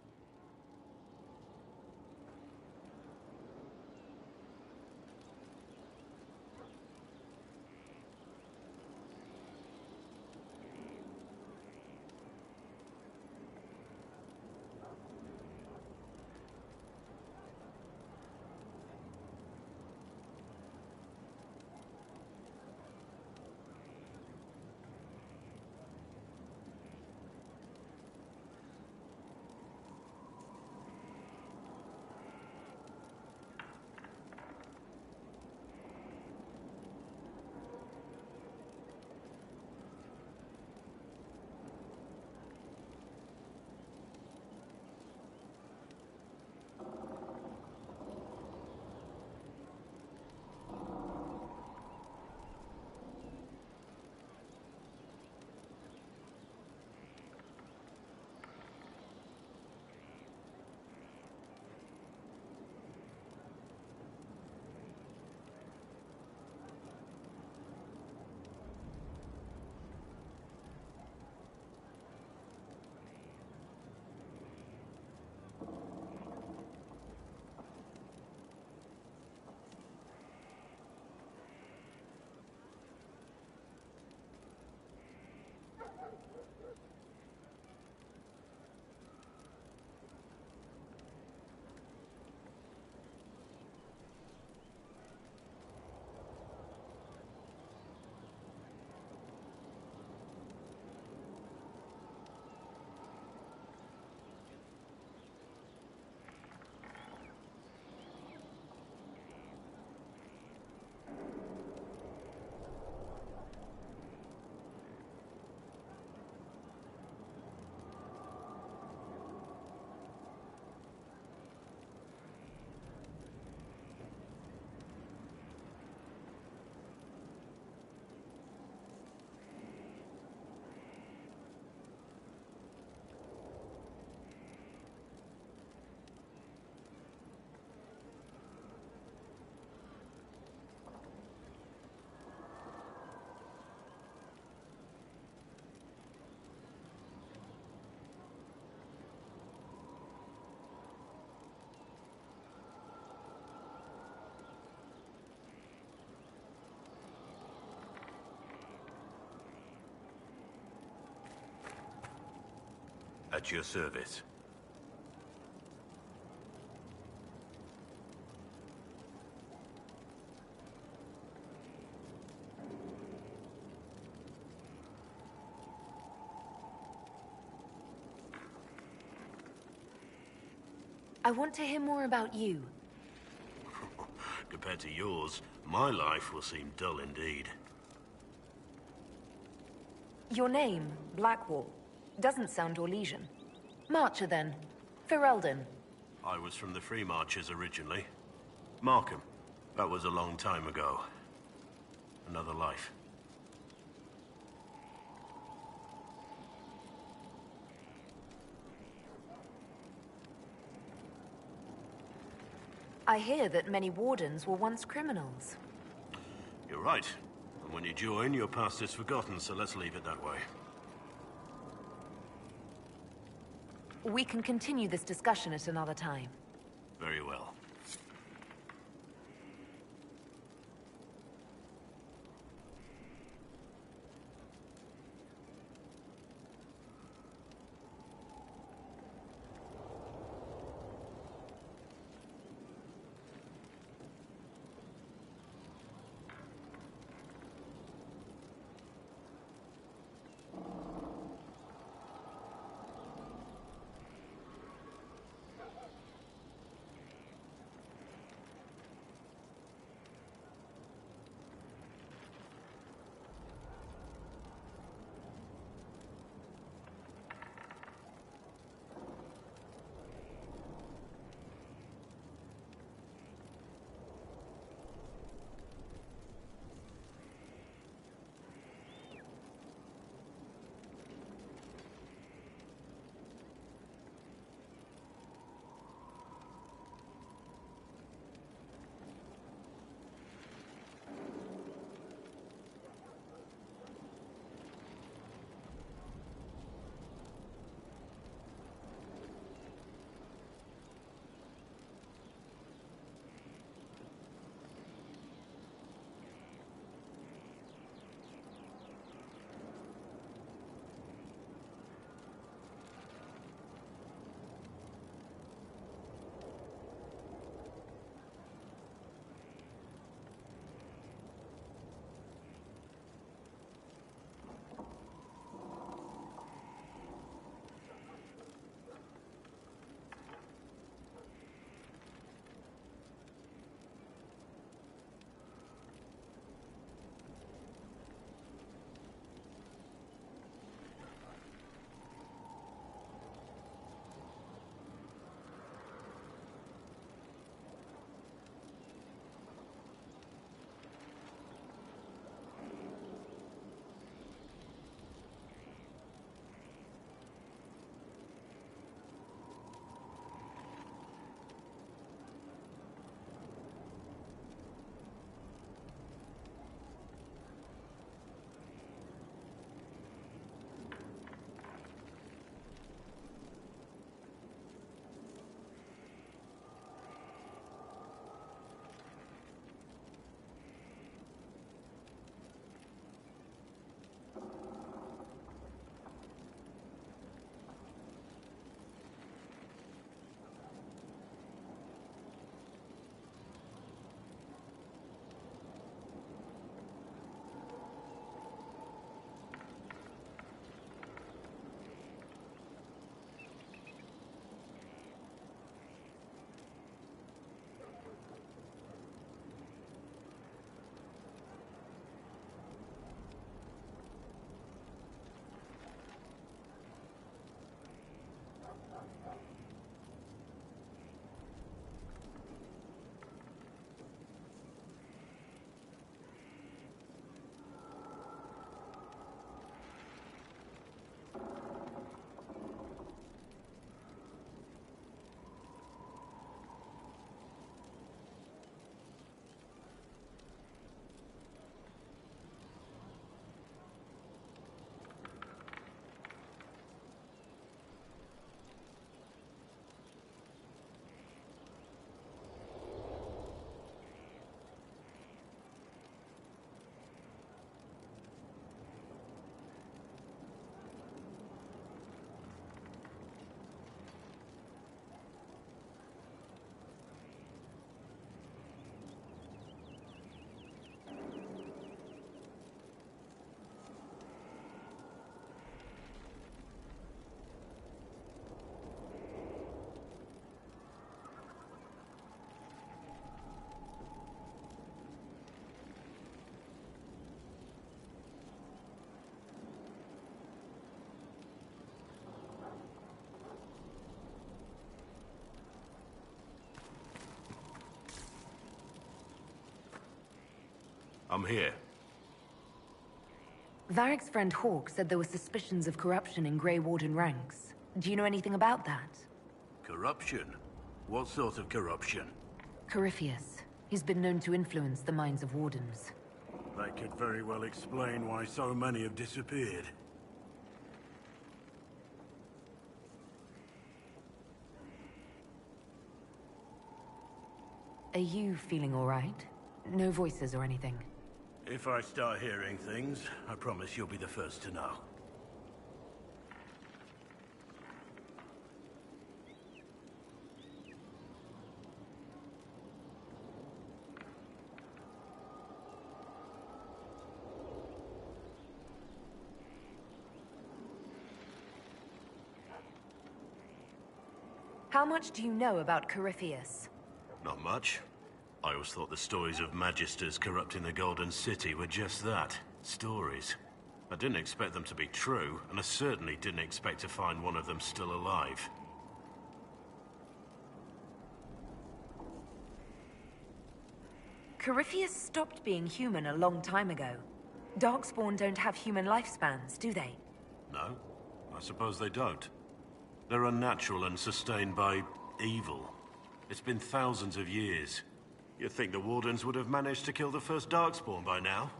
At your service. I want to hear more about you. Compared to yours, my life will seem dull indeed. Your name, Blackwall, doesn't sound Orlesian. Marcher, then. Ferelden. I was from the Free Marchers originally. Markham. That was a long time ago. Another life. I hear that many Wardens were once criminals. You're right. And when you join, your past is forgotten, so let's leave it that way. We can continue this discussion at another time. Very well. I'm here. Varric's friend Hawk said there were suspicions of corruption in Grey Warden ranks. Do you know anything about that? Corruption? What sort of corruption? Corypheus. He's been known to influence the minds of Wardens. That could very well explain why so many have disappeared. Are you feeling all right? No voices or anything? If I start hearing things, I promise you'll be the first to know. How much do you know about Corypheus? Not much. I always thought the stories of Magisters corrupting the Golden City were just that, stories. I didn't expect them to be true, and I certainly didn't expect to find one of them still alive. Corypheus stopped being human a long time ago. Darkspawn don't have human lifespans, do they? No, I suppose they don't. They're unnatural and sustained by evil. It's been thousands of years. You'd think the Wardens would have managed to kill the first Darkspawn by now.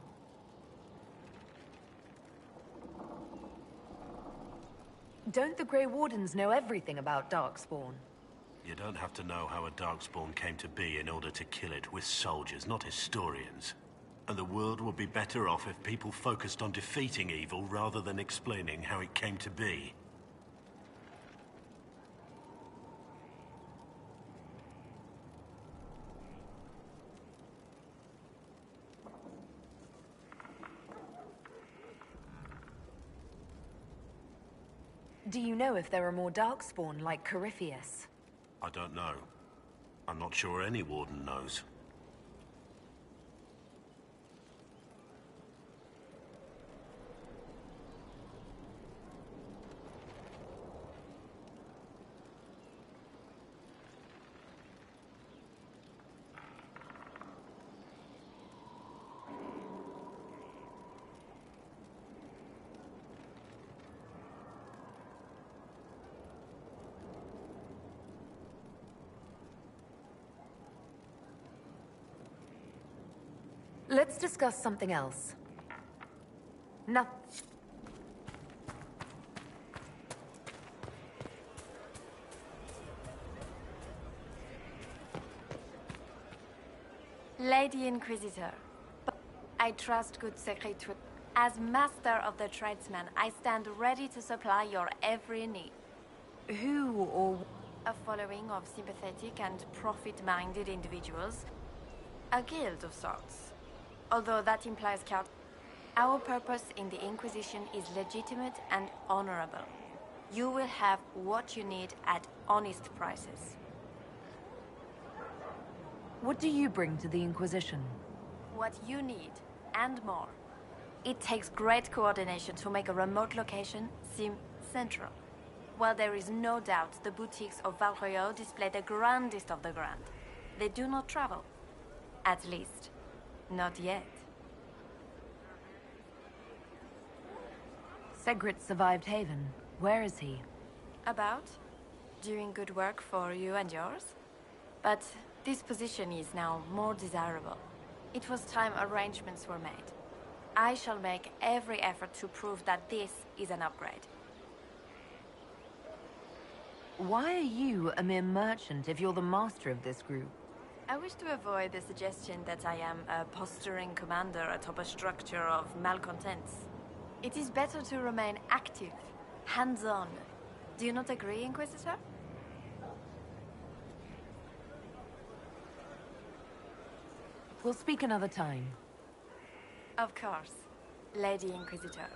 Don't the Grey Wardens know everything about Darkspawn? You don't have to know how a Darkspawn came to be in order to kill it. We're soldiers, not historians. And the world would be better off if people focused on defeating evil rather than explaining how it came to be. Do you know if there are more Darkspawn like Corypheus? I don't know. I'm not sure any Warden knows. Let's discuss something else. No. Lady Inquisitor, I trust good secretary. As master of the tradesman, I stand ready to supply your every need. Who or... A following of sympathetic and profit-minded individuals. A guild of sorts. Although that implies count. Our purpose in the Inquisition is legitimate and honorable. You will have what you need at honest prices. What do you bring to the Inquisition? What you need, and more. It takes great coordination to make a remote location seem central. While there is no doubt the boutiques of Valroyo display the grandest of the grand, they do not travel. At least, not yet. Segrit survived Haven. Where is he? About? Doing good work for you and yours? But this position is now more desirable. It was time arrangements were made. I shall make every effort to prove that this is an upgrade. Why are you a mere merchant if you're the master of this group? I wish to avoid the suggestion that I am a posturing commander atop a structure of malcontents. It is better to remain active, hands-on. Do you not agree, Inquisitor? We'll speak another time. Of course, Lady Inquisitor.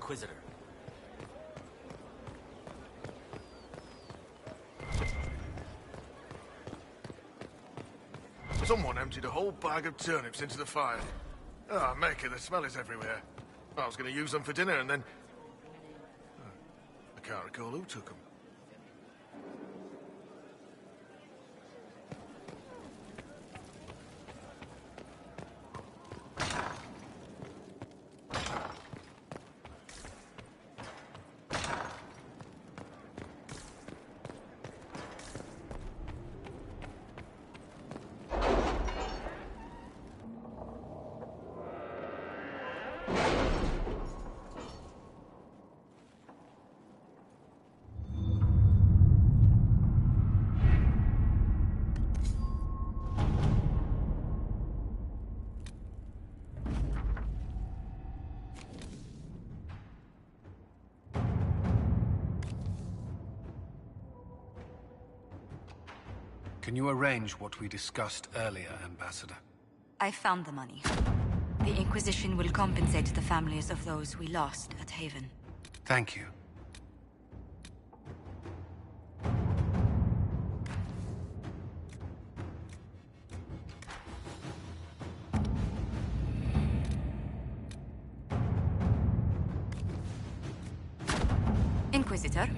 Inquisitor. Someone emptied a whole bag of turnips into the fire. Ah, Maker, the smell is everywhere. I was going to use them for dinner and then... I can't recall who took them. Can you arrange what we discussed earlier, Ambassador? I found the money. The Inquisition will compensate the families of those we lost at Haven. Thank you. Inquisitor?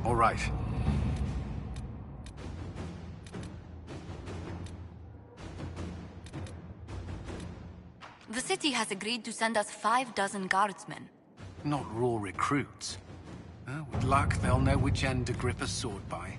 All right. The city has agreed to send us 5 dozen guardsmen. Not raw recruits. With luck, they'll know which end to grip a sword by.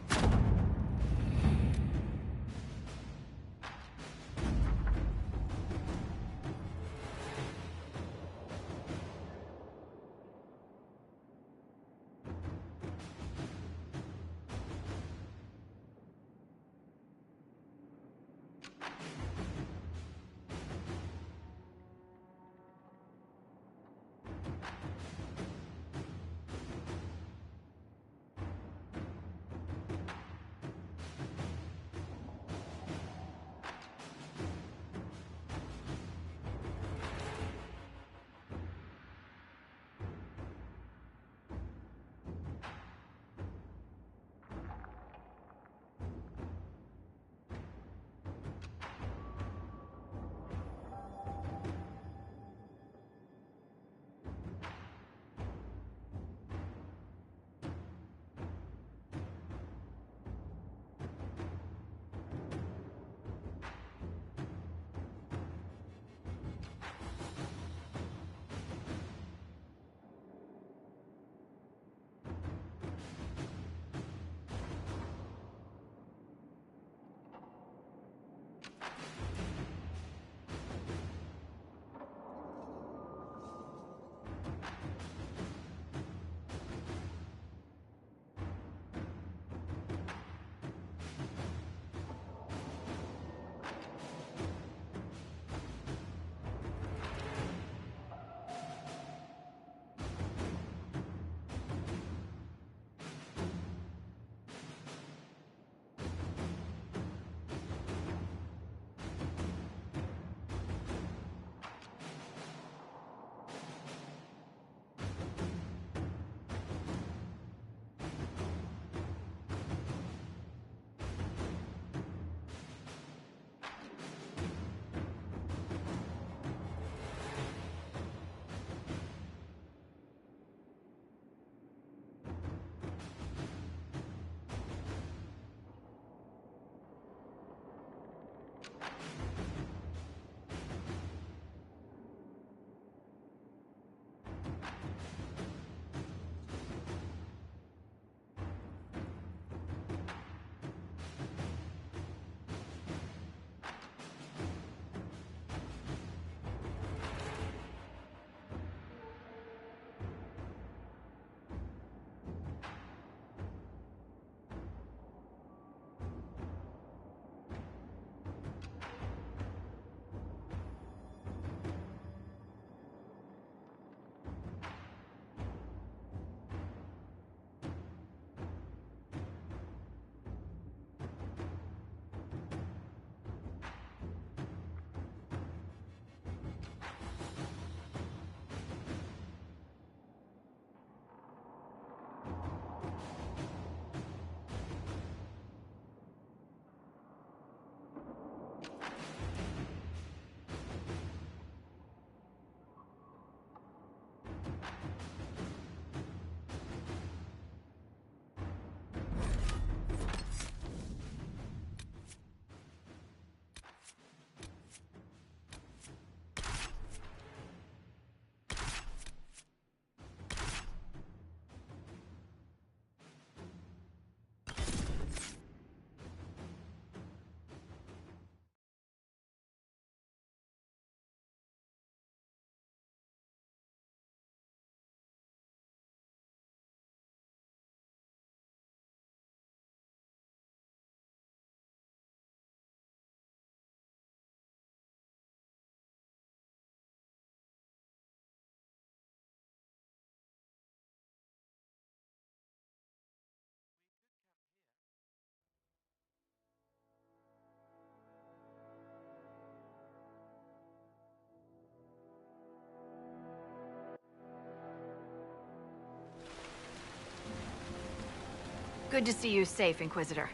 Good to see you safe, Inquisitor.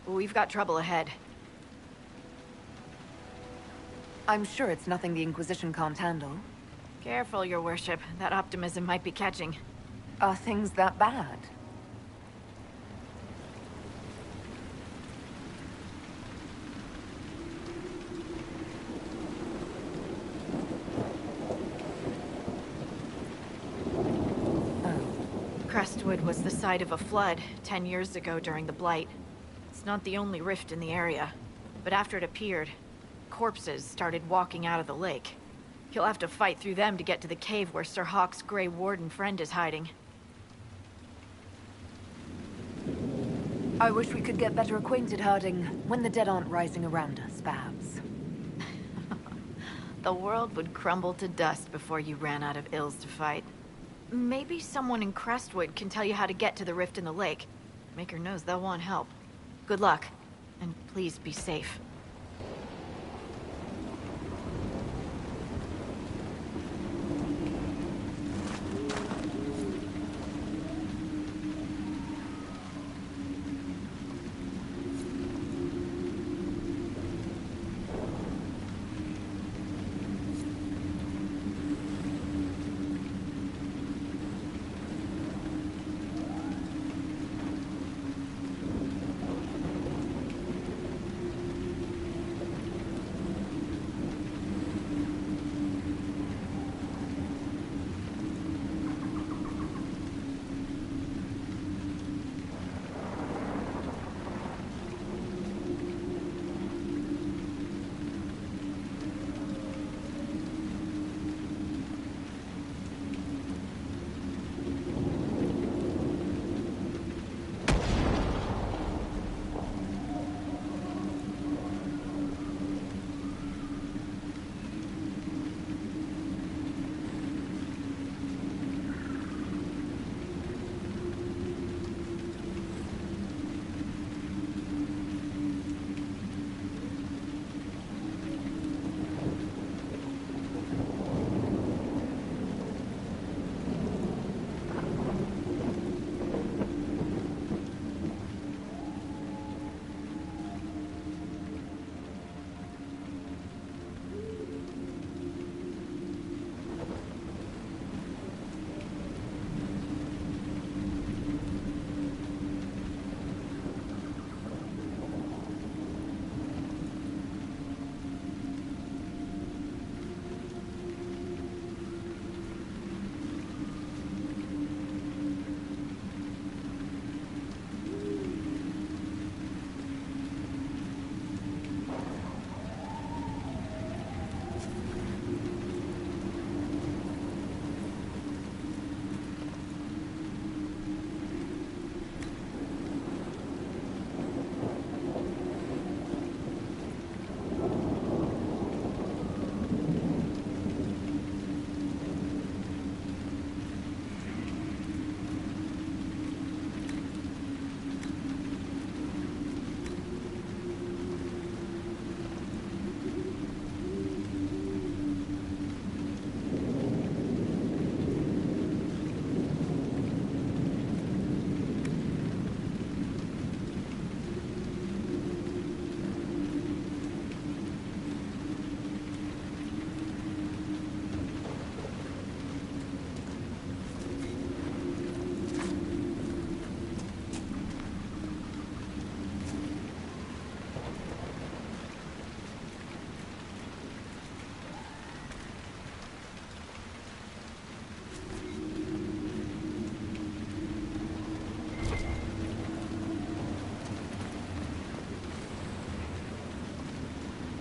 We've got trouble ahead. I'm sure it's nothing the Inquisition can't handle. Careful, Your Worship. That optimism might be catching. Are things that bad? Crestwood was the site of a flood 10 years ago during the Blight. It's not the only rift in the area, but after it appeared, corpses started walking out of the lake. You'll have to fight through them to get to the cave where Sir Hawke's Grey Warden friend is hiding. I wish we could get better acquainted, Harding, when the dead aren't rising around us, perhaps. The world would crumble to dust before you ran out of ills to fight. Maybe someone in Crestwood can tell you how to get to the rift in the lake. Maker knows they'll want help. Good luck, and please be safe.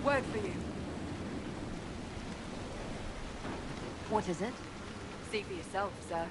Word for you. What is it? See for yourself, sir.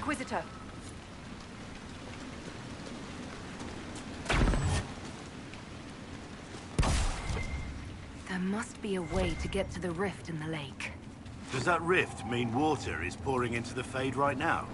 Inquisitor. There must be a way to get to the rift in the lake. Does that rift mean water is pouring into the Fade right now?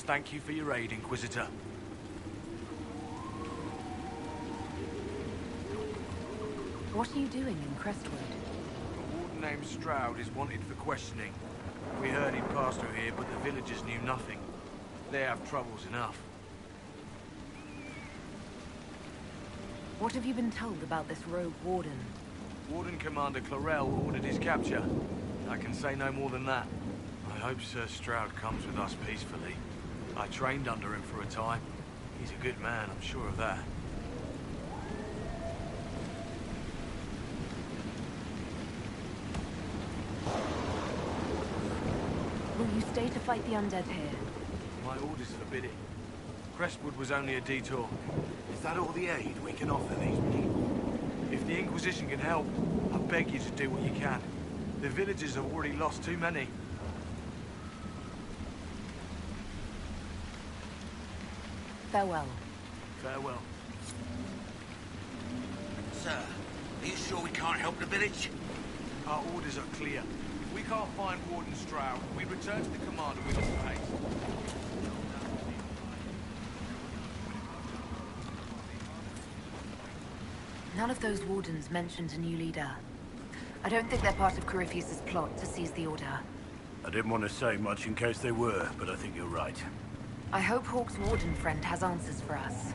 Thank you for your aid, Inquisitor. What are you doing in Crestwood? A warden named Stroud is wanted for questioning. We heard he'd passed through here, but the villagers knew nothing. They have troubles enough. What have you been told about this rogue warden? Warden Commander Clarel ordered his capture. I can say no more than that. I hope Sir Stroud comes with us peacefully. I trained under him for a time. He's a good man, I'm sure of that. Will you stay to fight the undead here? My orders forbid it. Crestwood was only a detour. Is that all the aid we can offer these people? If the Inquisition can help, I beg you to do what you can. The villagers have already lost too many. Farewell. Farewell. Sir, are you sure we can't help the village? Our orders are clear. If we can't find Warden Stroud, we return to the commander with his haste. None of those wardens mentioned a new leader. I don't think they're part of Corypheus' plot to seize the Order. I didn't want to say much in case they were, but I think you're right. I hope Hawke's warden friend has answers for us.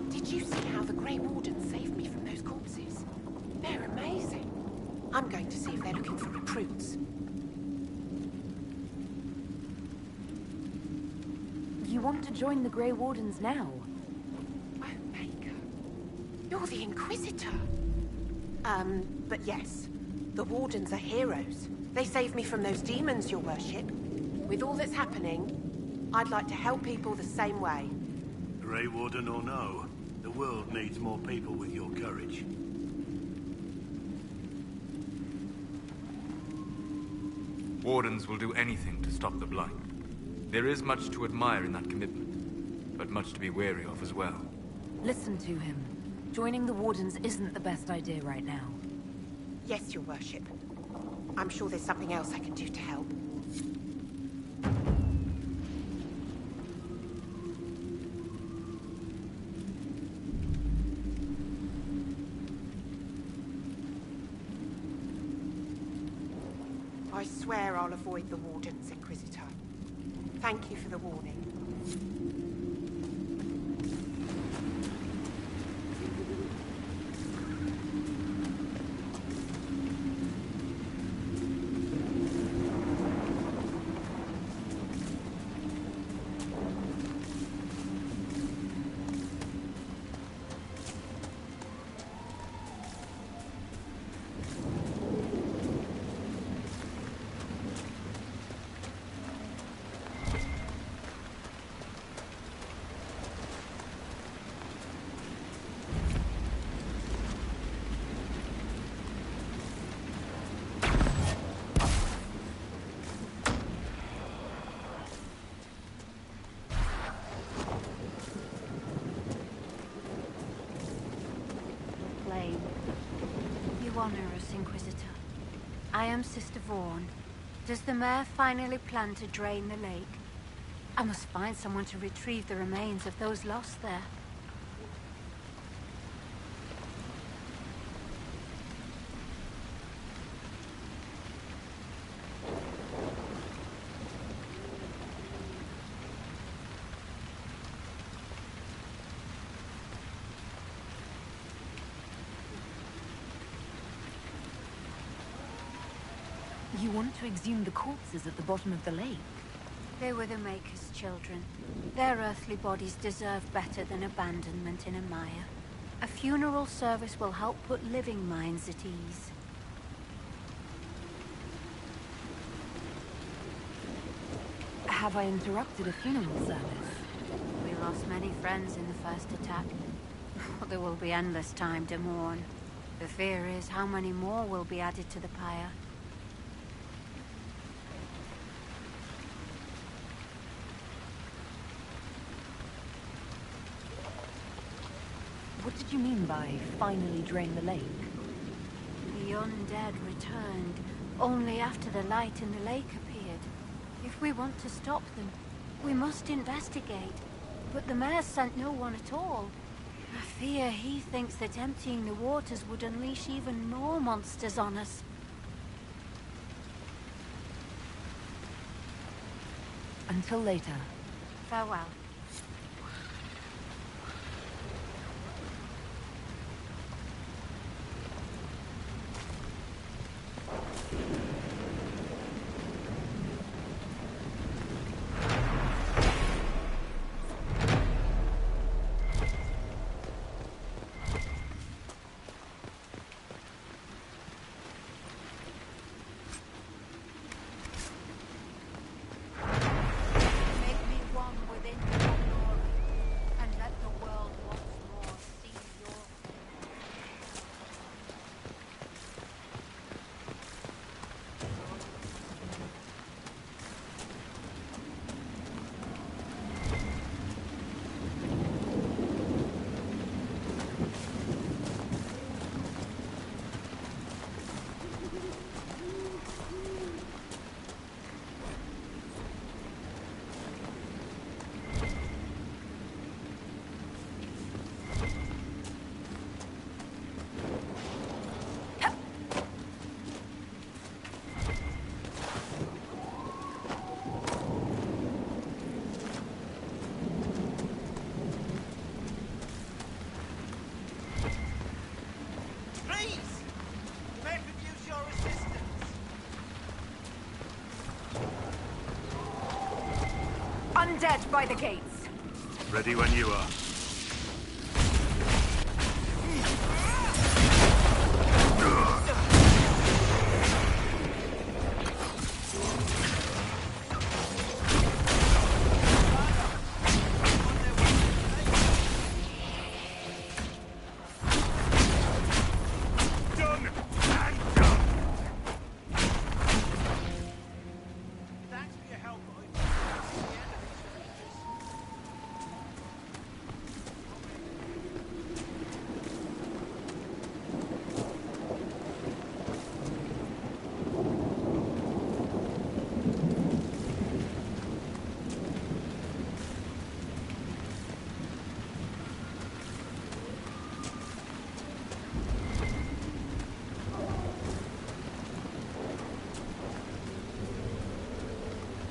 Did you see how the Grey Warden saved me from those corpses? They're amazing. I'm going to see if they're looking for recruits. You want to join the Grey Wardens now? You're the Inquisitor. But yes, the Wardens are heroes. They saved me from those demons, your worship. With all that's happening, I'd like to help people the same way. Grey Warden or no, the world needs more people with your courage. Wardens will do anything to stop the Blight. There is much to admire in that commitment, but much to be wary of as well. Listen to him. Joining the Wardens isn't the best idea right now. Yes, your worship. I'm sure there's something else I can do to help. I swear I'll avoid the Wardens, Inquisitor. Thank you for the warning. honor us, Inquisitor. I am Sister Vaughn. Does the mayor finally plan to drain the lake? I must find someone to retrieve the remains of those lost there. You want to exhume the corpses at the bottom of the lake? They were the Maker's children. Their earthly bodies deserve better than abandonment in a mire. A funeral service will help put living minds at ease. Have I interrupted a funeral service? We lost many friends in the first attack. There will be endless time to mourn. The fear is how many more will be added to the pyre. What did you mean by finally drain the lake? The undead returned only after the light in the lake appeared. If we want to stop them, we must investigate. But the mayor sent no one at all. I fear he thinks that emptying the waters would unleash even more monsters on us. Until later. Farewell. Undead by the gates. Ready when you are.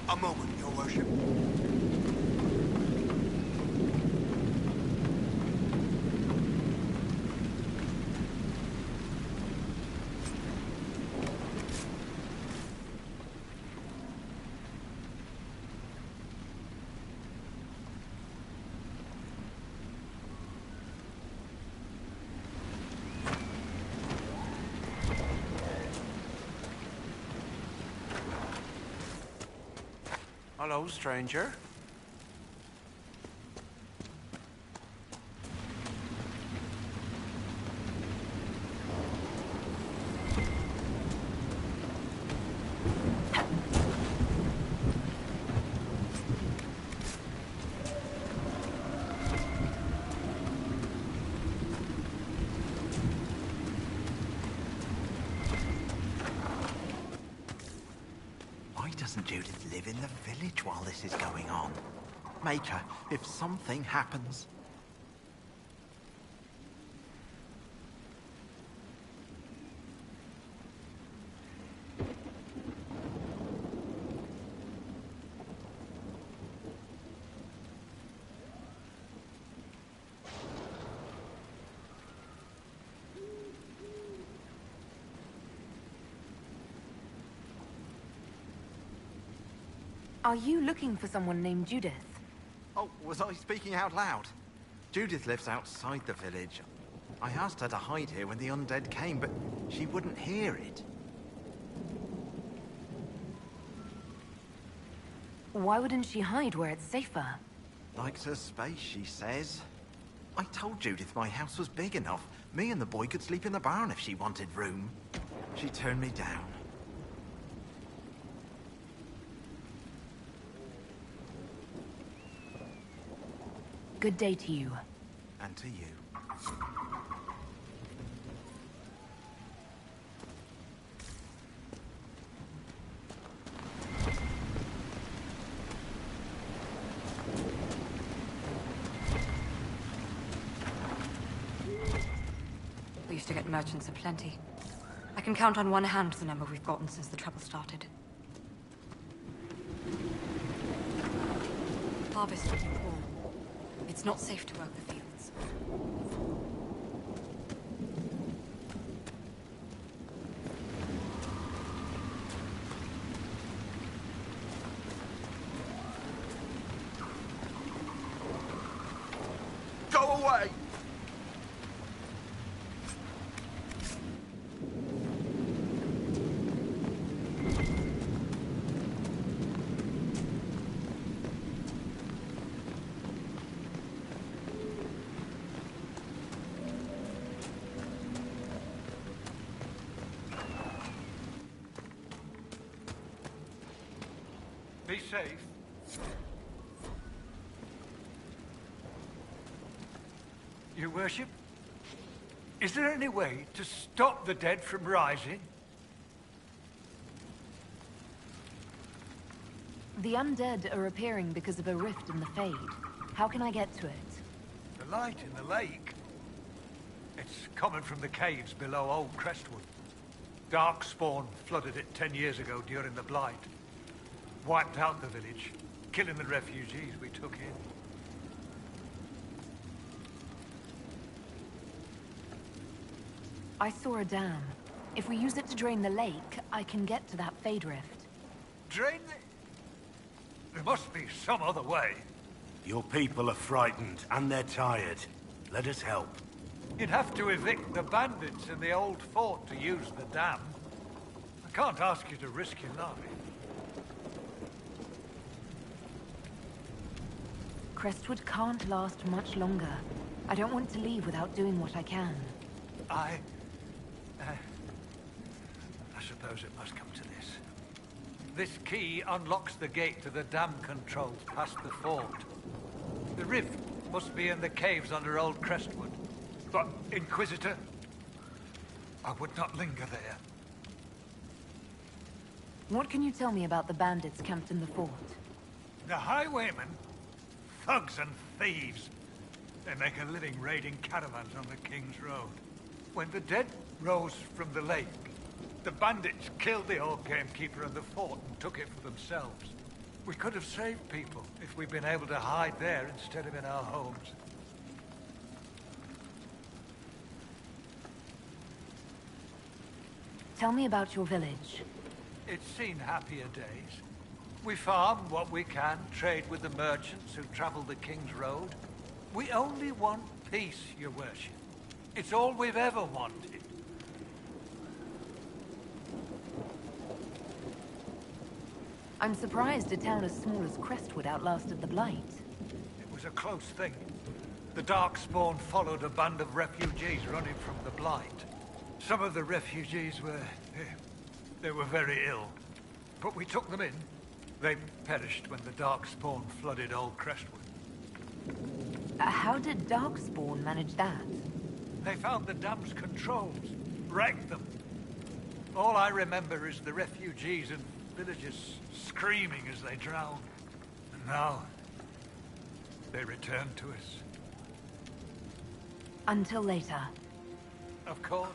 A moment, Your Worship. Hello, stranger. doesn't Judith live in the village while this is going on? Make her, if something happens. Are you looking for someone named Judith? Oh, was I speaking out loud? Judith lives outside the village. I asked her to hide here when the undead came, but she wouldn't hear it. Why wouldn't she hide where it's safer? Likes her space, she says. I told Judith my house was big enough. Me and the boy could sleep in the barn if she wanted room. She turned me down. Good day to you. And to you. We used to get merchants aplenty. I can count on one hand the number we've gotten since the trouble started. Harvest will be poor. It's not safe to work the fields. Go away! Be safe. Your worship, is there any way to stop the dead from rising? The undead are appearing because of a rift in the Fade. How can I get to it? The light in the lake? It's coming from the caves below Old Crestwood. Darkspawn flooded it 10 years ago during the Blight. Wiped out the village, killing the refugees we took in. I saw a dam. If we use it to drain the lake, I can get to that Fade Rift. Drain the... There must be some other way. Your people are frightened, and they're tired. Let us help. You'd have to evict the bandits in the old fort to use the dam. I can't ask you to risk your life. Crestwood can't last much longer. I don't want to leave without doing what I can. I suppose it must come to this. This key unlocks the gate to the dam controls past the fort. The rift must be in the caves under Old Crestwood. But, Inquisitor, I would not linger there. What can you tell me about the bandits camped in the fort? The highwaymen? Thugs and thieves. They make a living raiding caravans on the King's Road. When the dead rose from the lake, the bandits killed the old gamekeeper and the fort and took it for themselves. We could have saved people if we'd been able to hide there instead of in our homes. Tell me about your village. It's seen happier days. We farm what we can, trade with the merchants who travel the King's Road. We only want peace, Your Worship. It's all we've ever wanted. I'm surprised a town as small as Crestwood outlasted the Blight. It was a close thing. The Darkspawn followed a band of refugees running from the Blight. Some of the refugees were... they were very ill. But we took them in. They perished when the Darkspawn flooded Old Crestwood. How did Darkspawn manage that? They found the dam's controls, wrecked them. All I remember is the refugees and villagers screaming as they drown. And now, they return to us. Until later. Of course.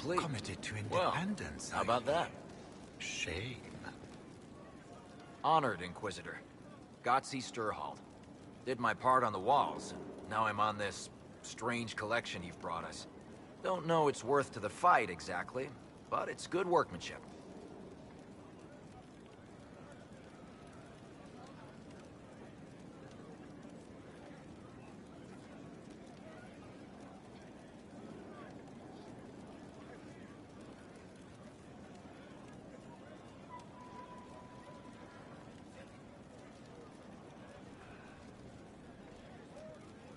complete. Committed to Well, independence. how about that? Shame. Honored, Inquisitor. Gotzi Sturhald. Did my part on the walls, and now I'm on this strange collection you've brought us. Don't know it's worth to the fight, exactly, but it's good workmanship.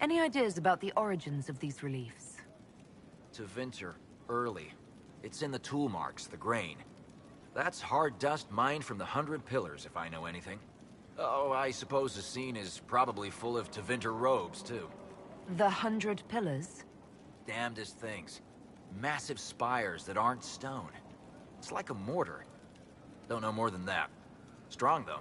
Any ideas about the origins of these reliefs? To Vinter, early. It's in the tool marks, the grain. That's hard dust mined from the 100 Pillars, if I know anything. Oh, I suppose the scene is probably full of Tevinter robes, too. The 100 Pillars? Damnedest things. Massive spires that aren't stone. It's like a mortar. Don't know more than that. Strong, though.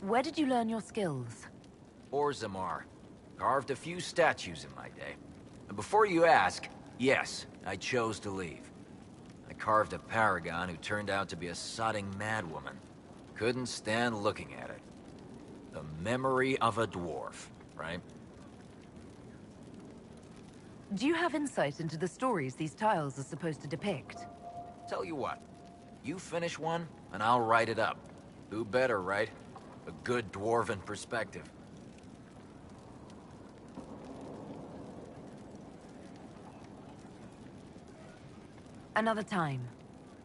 Where did you learn your skills? Orzammar. Carved a few statues in my day. And before you ask, yes, I chose to leave. I carved a paragon who turned out to be a sodding madwoman. Couldn't stand looking at it. The memory of a dwarf, right? Do you have insight into the stories these tiles are supposed to depict? Tell you what, you finish one, and I'll write it up. Who better, right? A good dwarven perspective. Another time.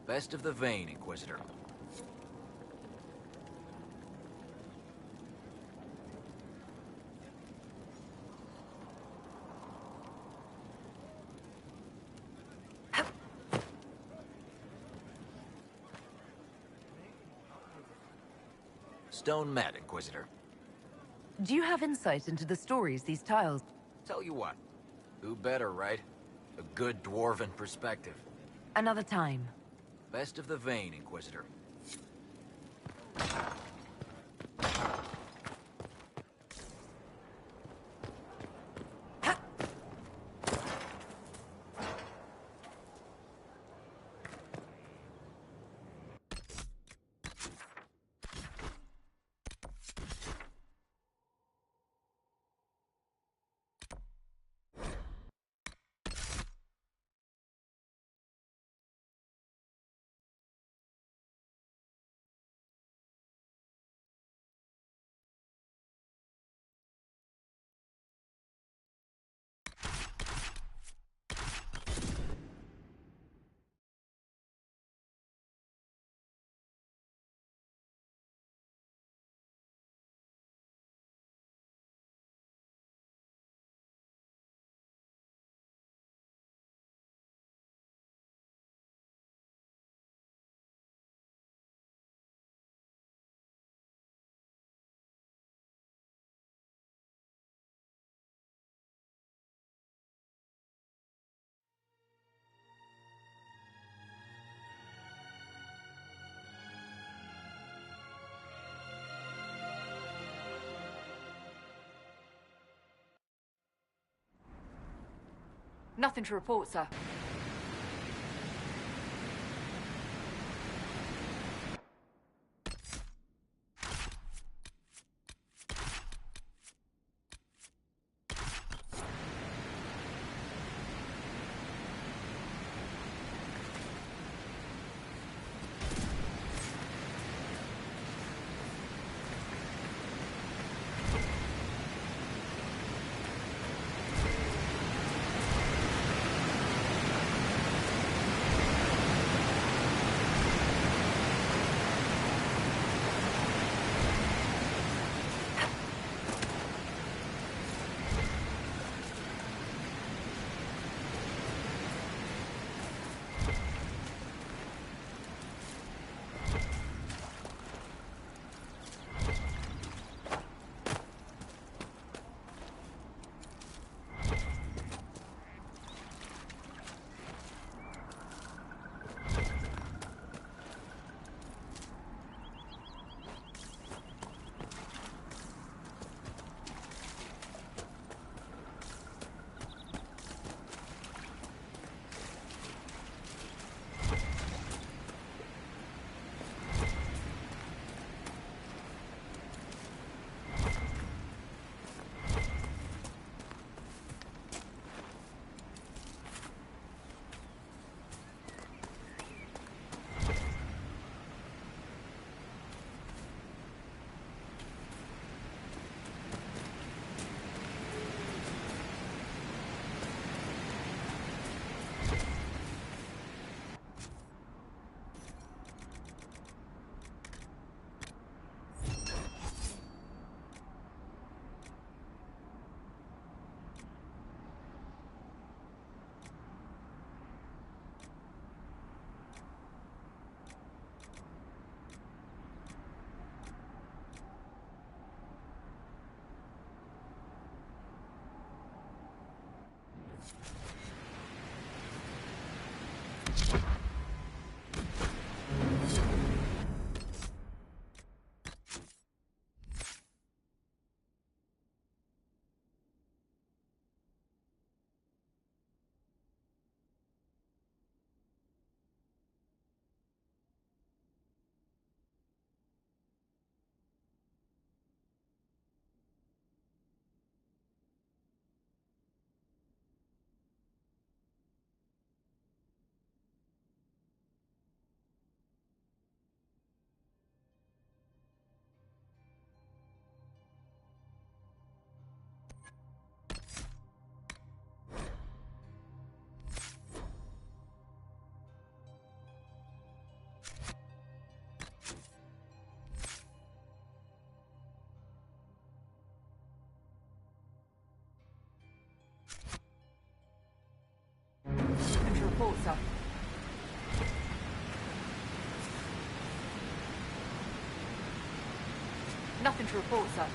Best of the vein, Inquisitor. Stone met, Inquisitor. Do you have insight into the stories these tiles... Tell you what, who better, right? A good dwarven perspective. Another time. Best of the vein, Inquisitor. Nothing to report, sir. Nothing to report, sir. Nothing to report, sir.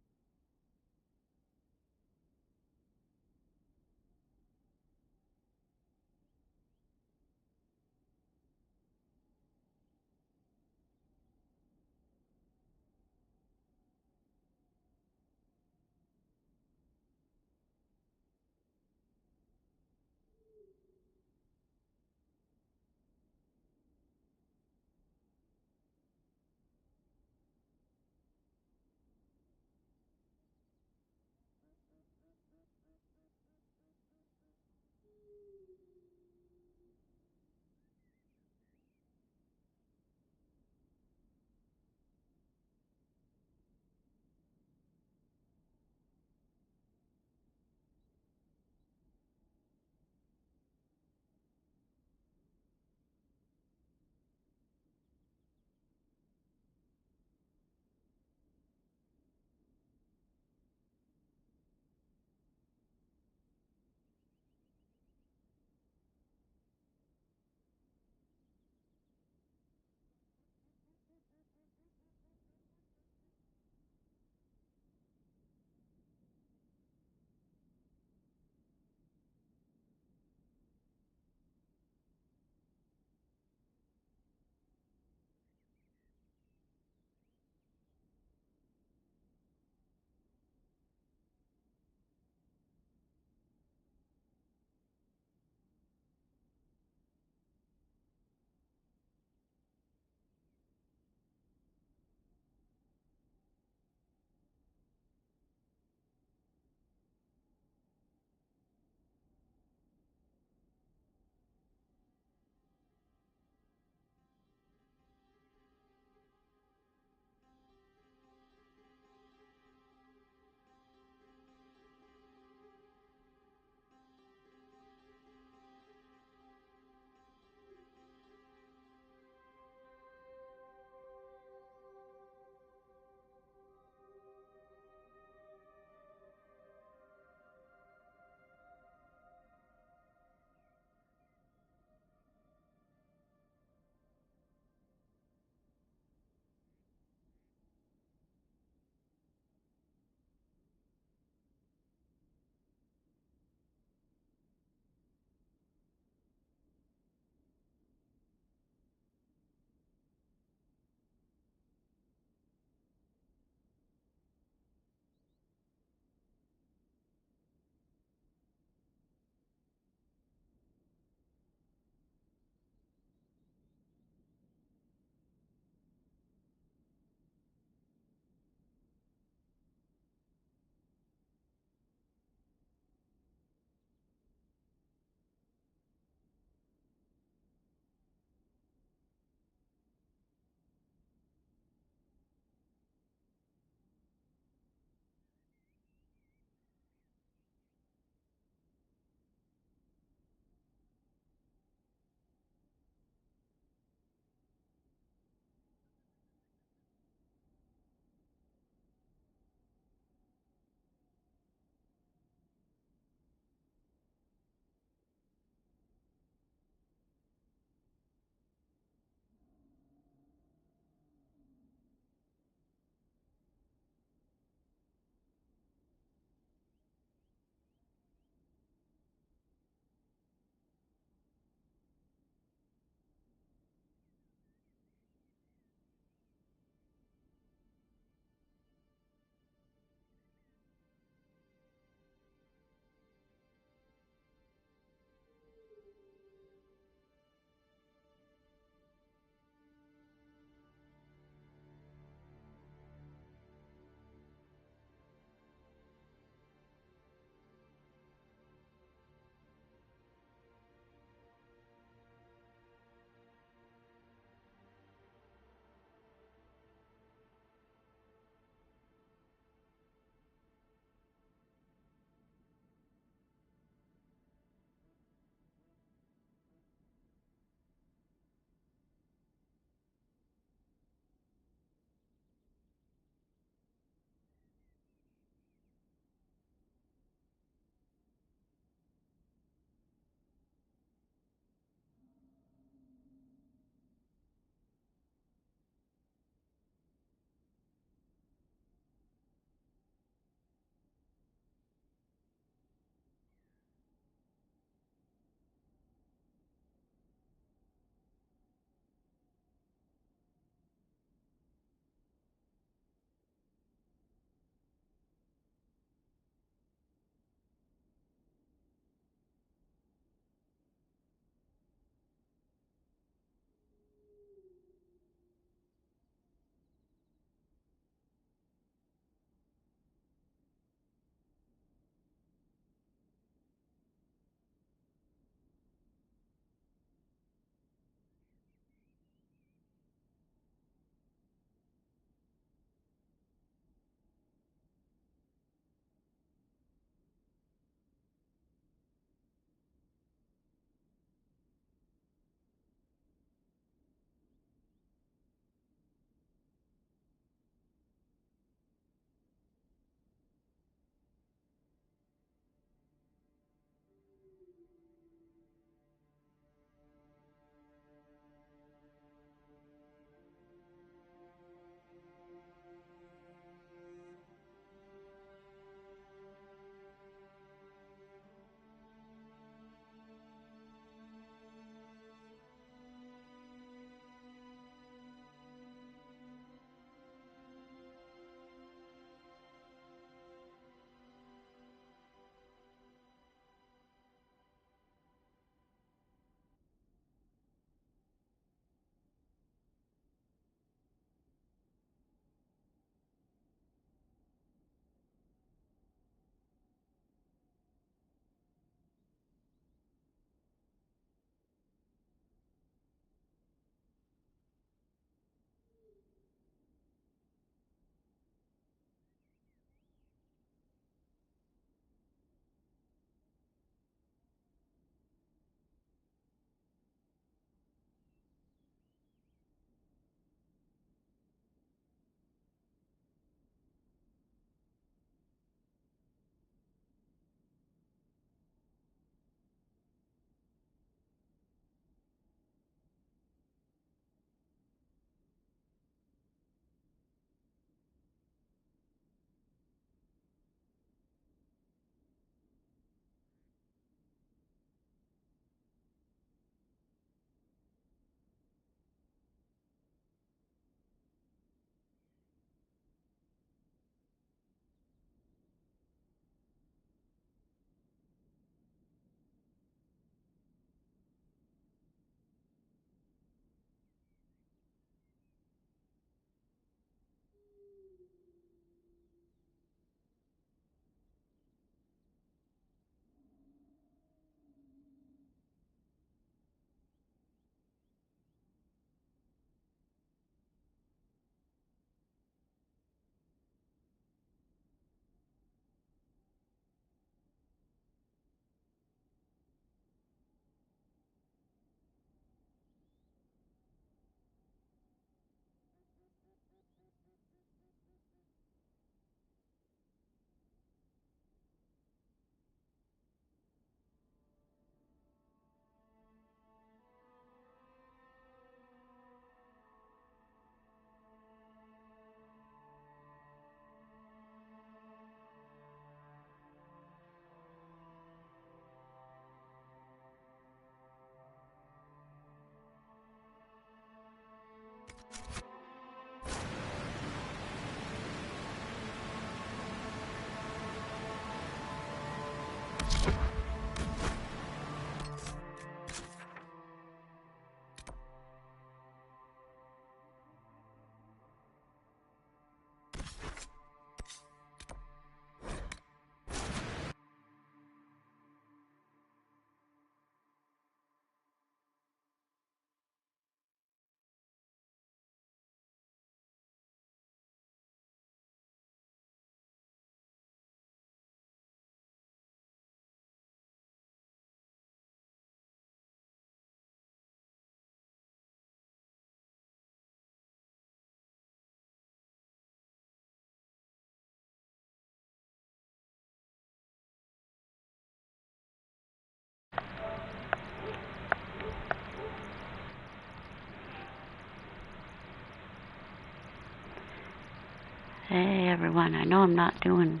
Hey everyone, I know I'm not doing,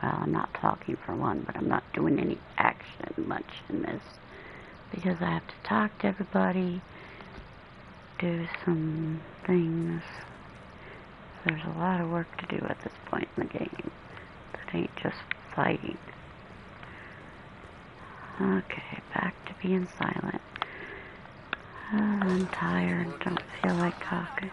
well, I'm not talking for one, but I'm not doing any action much in this because I have to talk to everybody, do some things. There's a lot of work to do at this point in the game. It ain't just fighting. Okay, back to being silent. I'm tired, don't feel like talking.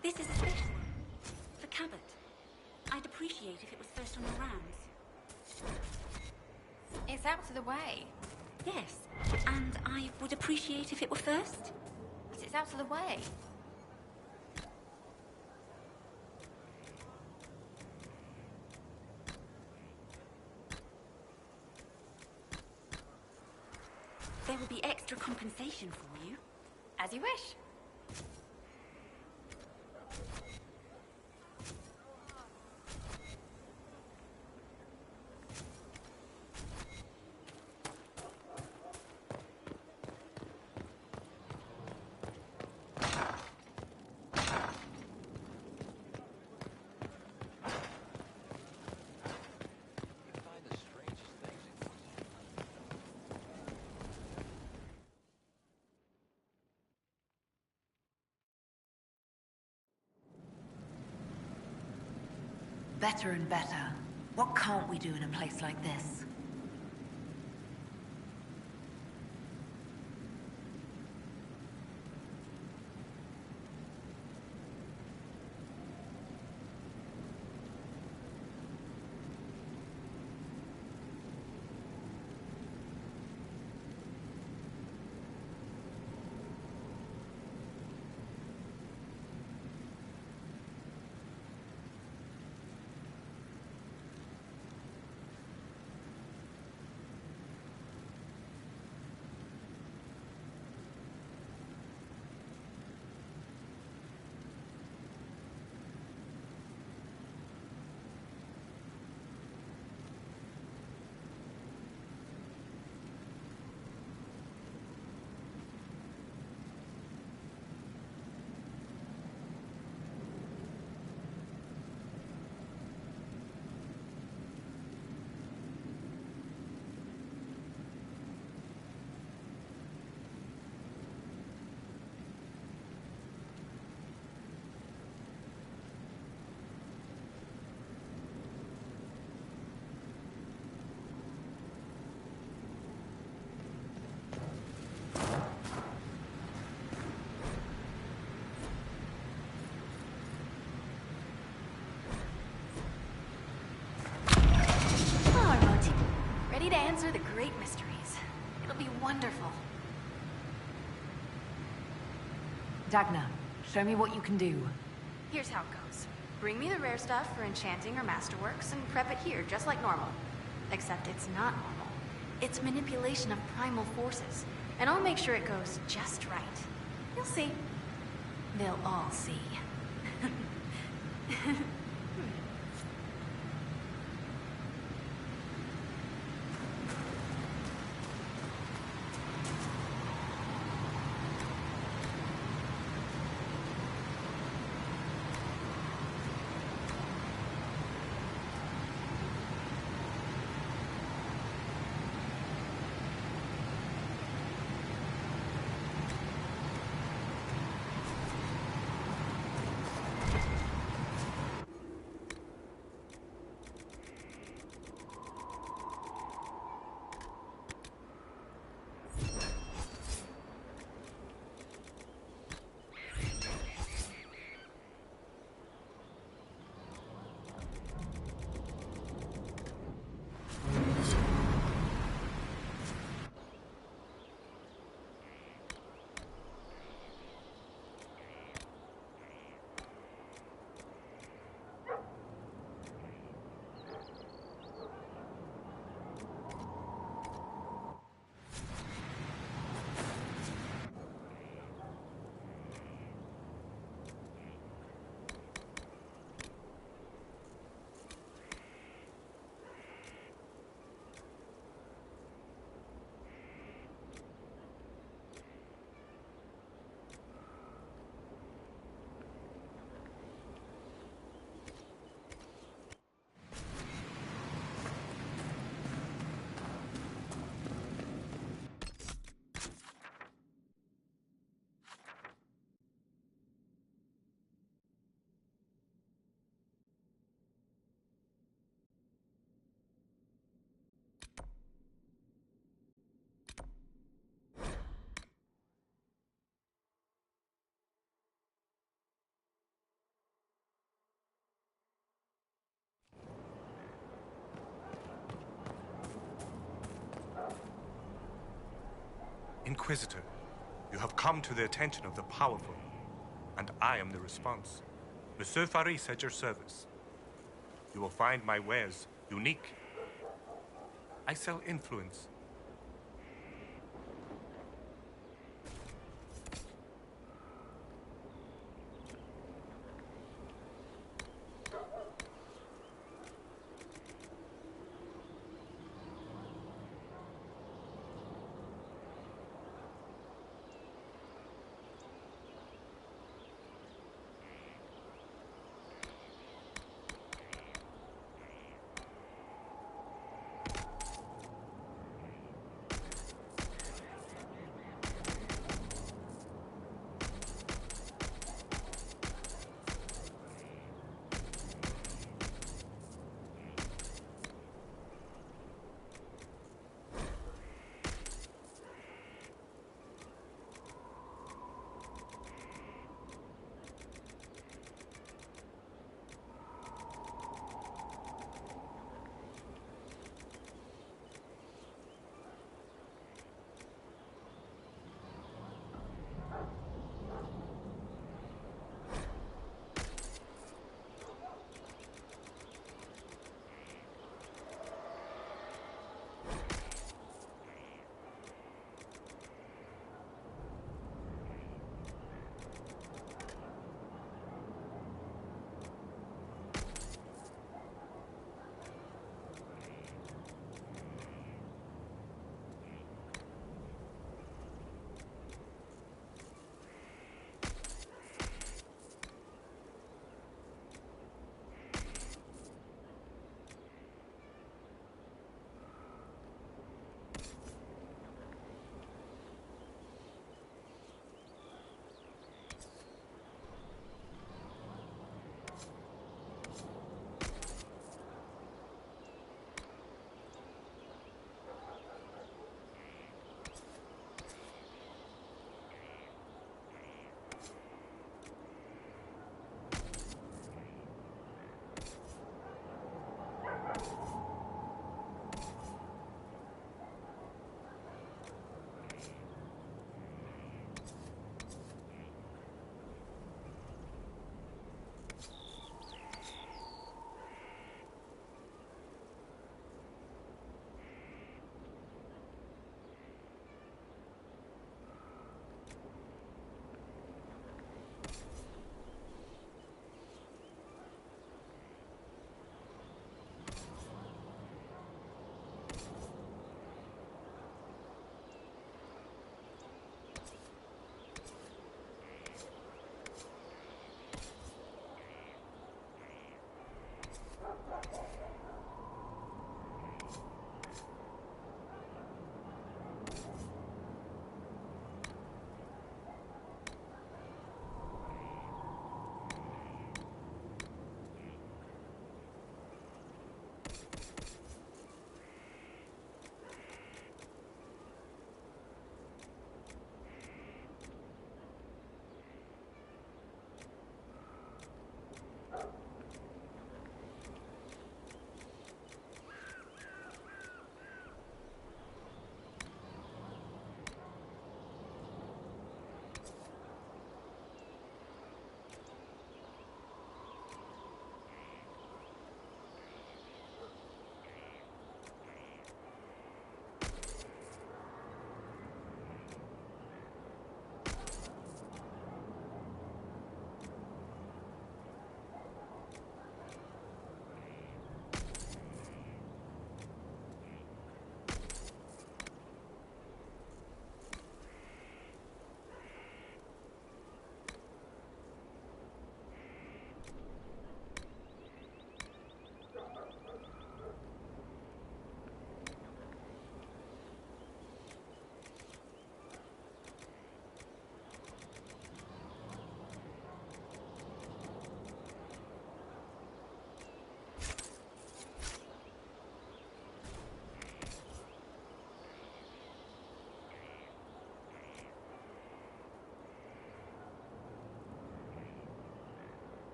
This is a special one. For Cabot. I'd appreciate if it was first on the rounds. It's out of the way. Yes, and I would appreciate if it were first. But it's out of the way. There will be extra compensation for you. As you wish. Better and better. What can't we do in a place like this? Ready to answer the great mysteries. It'll be wonderful. Dagna, show me what you can do. Here's how it goes. Bring me the rare stuff for enchanting or masterworks and prep it here, just like normal. Except it's not normal. It's manipulation of primal forces. And I'll make sure it goes just right. You'll see. They'll all see. Inquisitor, you have come to the attention of the powerful, and I am the response. Monsieur Faris at your service. You will find my wares unique. I sell influence.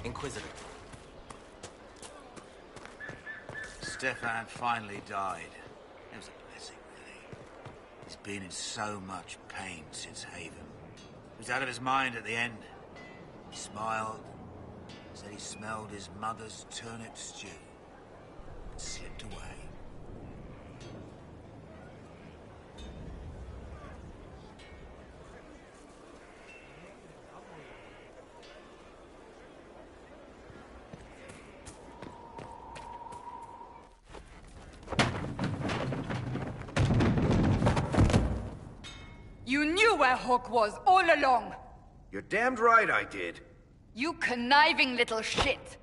Inquisitor. Stefan finally died. It was a blessing, really. He's been in so much pain since Haven. He was out of his mind at the end. He smiled, said he smelled his mother's turnip stew, and slipped away. You knew where Hawk was all along! You're damned right I did. You conniving little shit!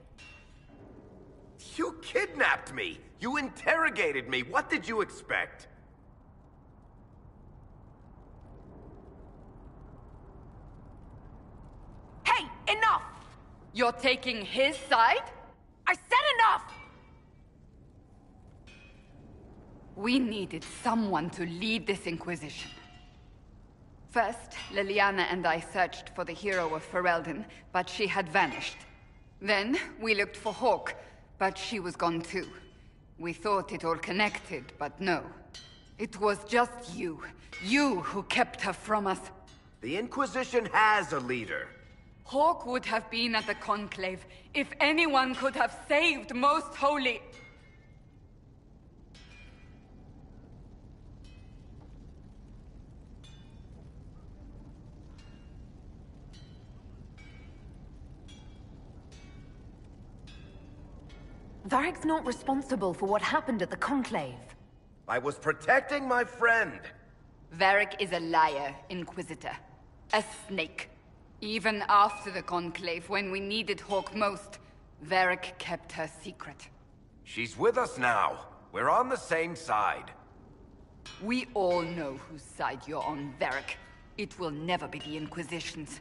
You kidnapped me! You interrogated me! What did you expect? Hey, enough! You're taking his side? I said enough! We needed someone to lead this Inquisition. First, Liliana and I searched for the hero of Ferelden, but she had vanished. Then, we looked for Hawk, but she was gone too. We thought it all connected, but no. It was just you. You who kept her from us. The Inquisition has a leader. Hawk would have been at the Conclave if anyone could have saved Most Holy. Varric's not responsible for what happened at the Conclave. I was protecting my friend. Varric is a liar, Inquisitor. A snake. Even after the Conclave, when we needed Hawk most, Varric kept her secret. She's with us now. We're on the same side. We all know whose side you're on, Varric. It will never be the Inquisition's.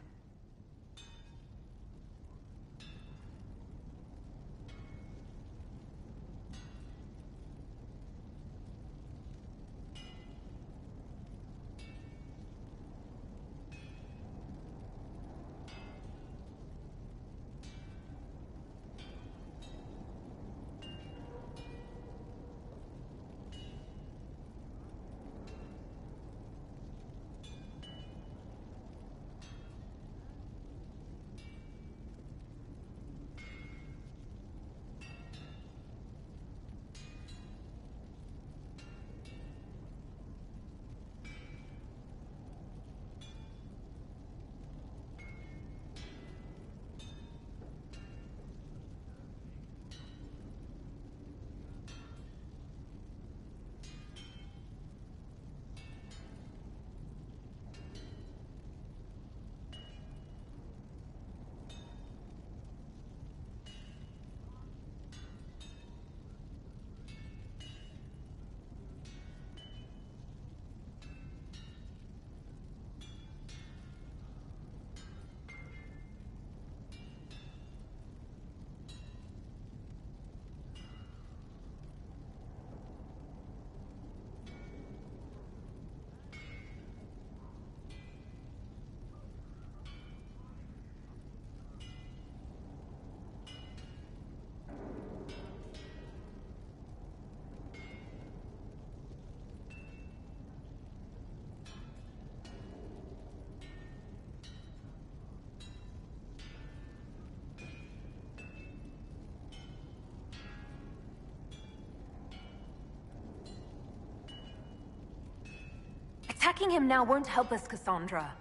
Attacking him now won't help us, Cassandra.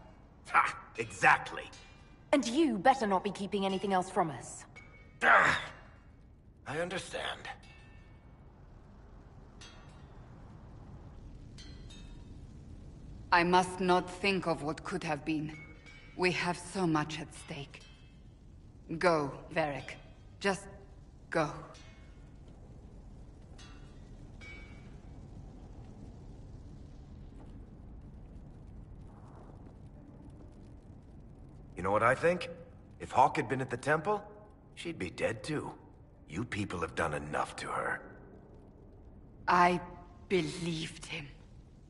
Ha! Exactly. And you better not be keeping anything else from us. I understand. I must not think of what could have been. We have so much at stake. Go, Varric. Just go. You know what I think? If Hawk had been at the temple, she'd be dead too. You people have done enough to her. I believed him.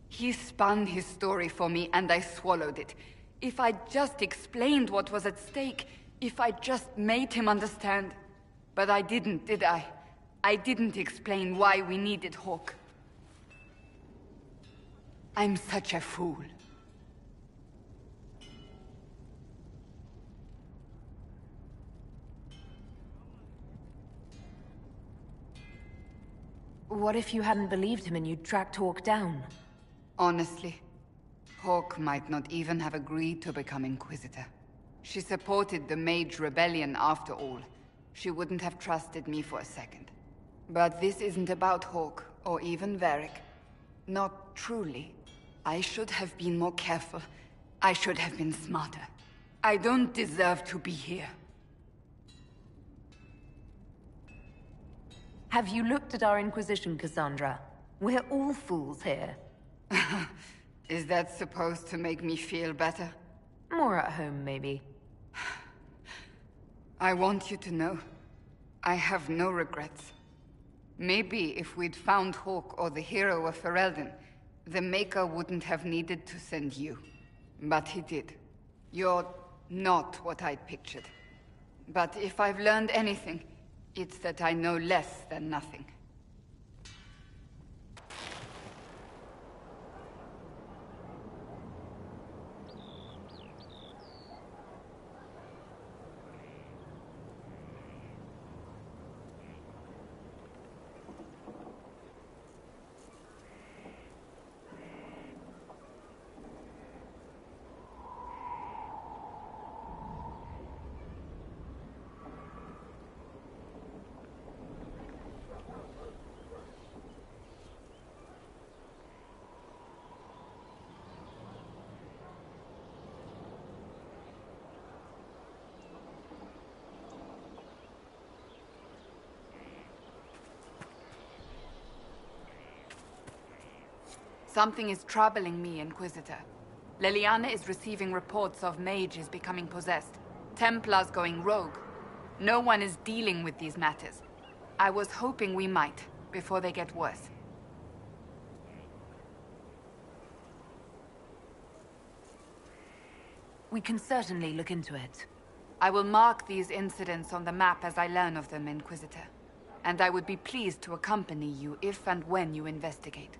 He spun his story for me and I swallowed it. If I'd just explained what was at stake, If I just made him understand. But I didn't, did I? I didn't explain why we needed Hawk. I'm such a fool. What if you hadn't believed him and you'd tracked Hawk down? Honestly, Hawk might not even have agreed to become Inquisitor. She supported the Mage Rebellion after all. She wouldn't have trusted me for a second. But this isn't about Hawk, or even Varric. Not truly. I should have been more careful. I should have been smarter. I don't deserve to be here. Have you looked at our Inquisition, Cassandra? We're all fools here. Is that supposed to make me feel better? More at home, maybe. I want you to know, I have no regrets. Maybe if we'd found Hawk or the hero of Ferelden, the Maker wouldn't have needed to send you. But he did. You're not what I'd pictured. But if I've learned anything, it's that I know less than nothing. Something is troubling me, Inquisitor. Leliana is receiving reports of mages becoming possessed, Templars going rogue. No one is dealing with these matters. I was hoping we might, before they get worse. We can certainly look into it. I will mark these incidents on the map as I learn of them, Inquisitor. And I would be pleased to accompany you if and when you investigate.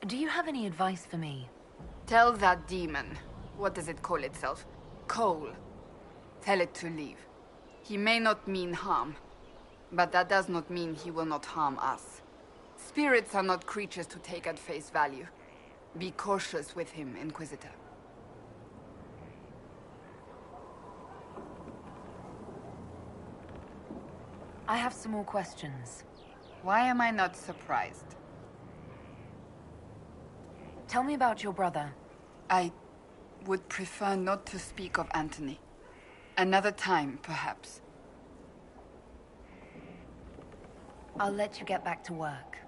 Do you have any advice for me? Tell that demon, what does it call itself? Cole. Tell it to leave. He may not mean harm, but that does not mean he will not harm us. Spirits are not creatures to take at face value. Be cautious with him, Inquisitor. I have some more questions. Why am I not surprised? Tell me about your brother. I would prefer not to speak of Anthony. Another time, perhaps. I'll let you get back to work.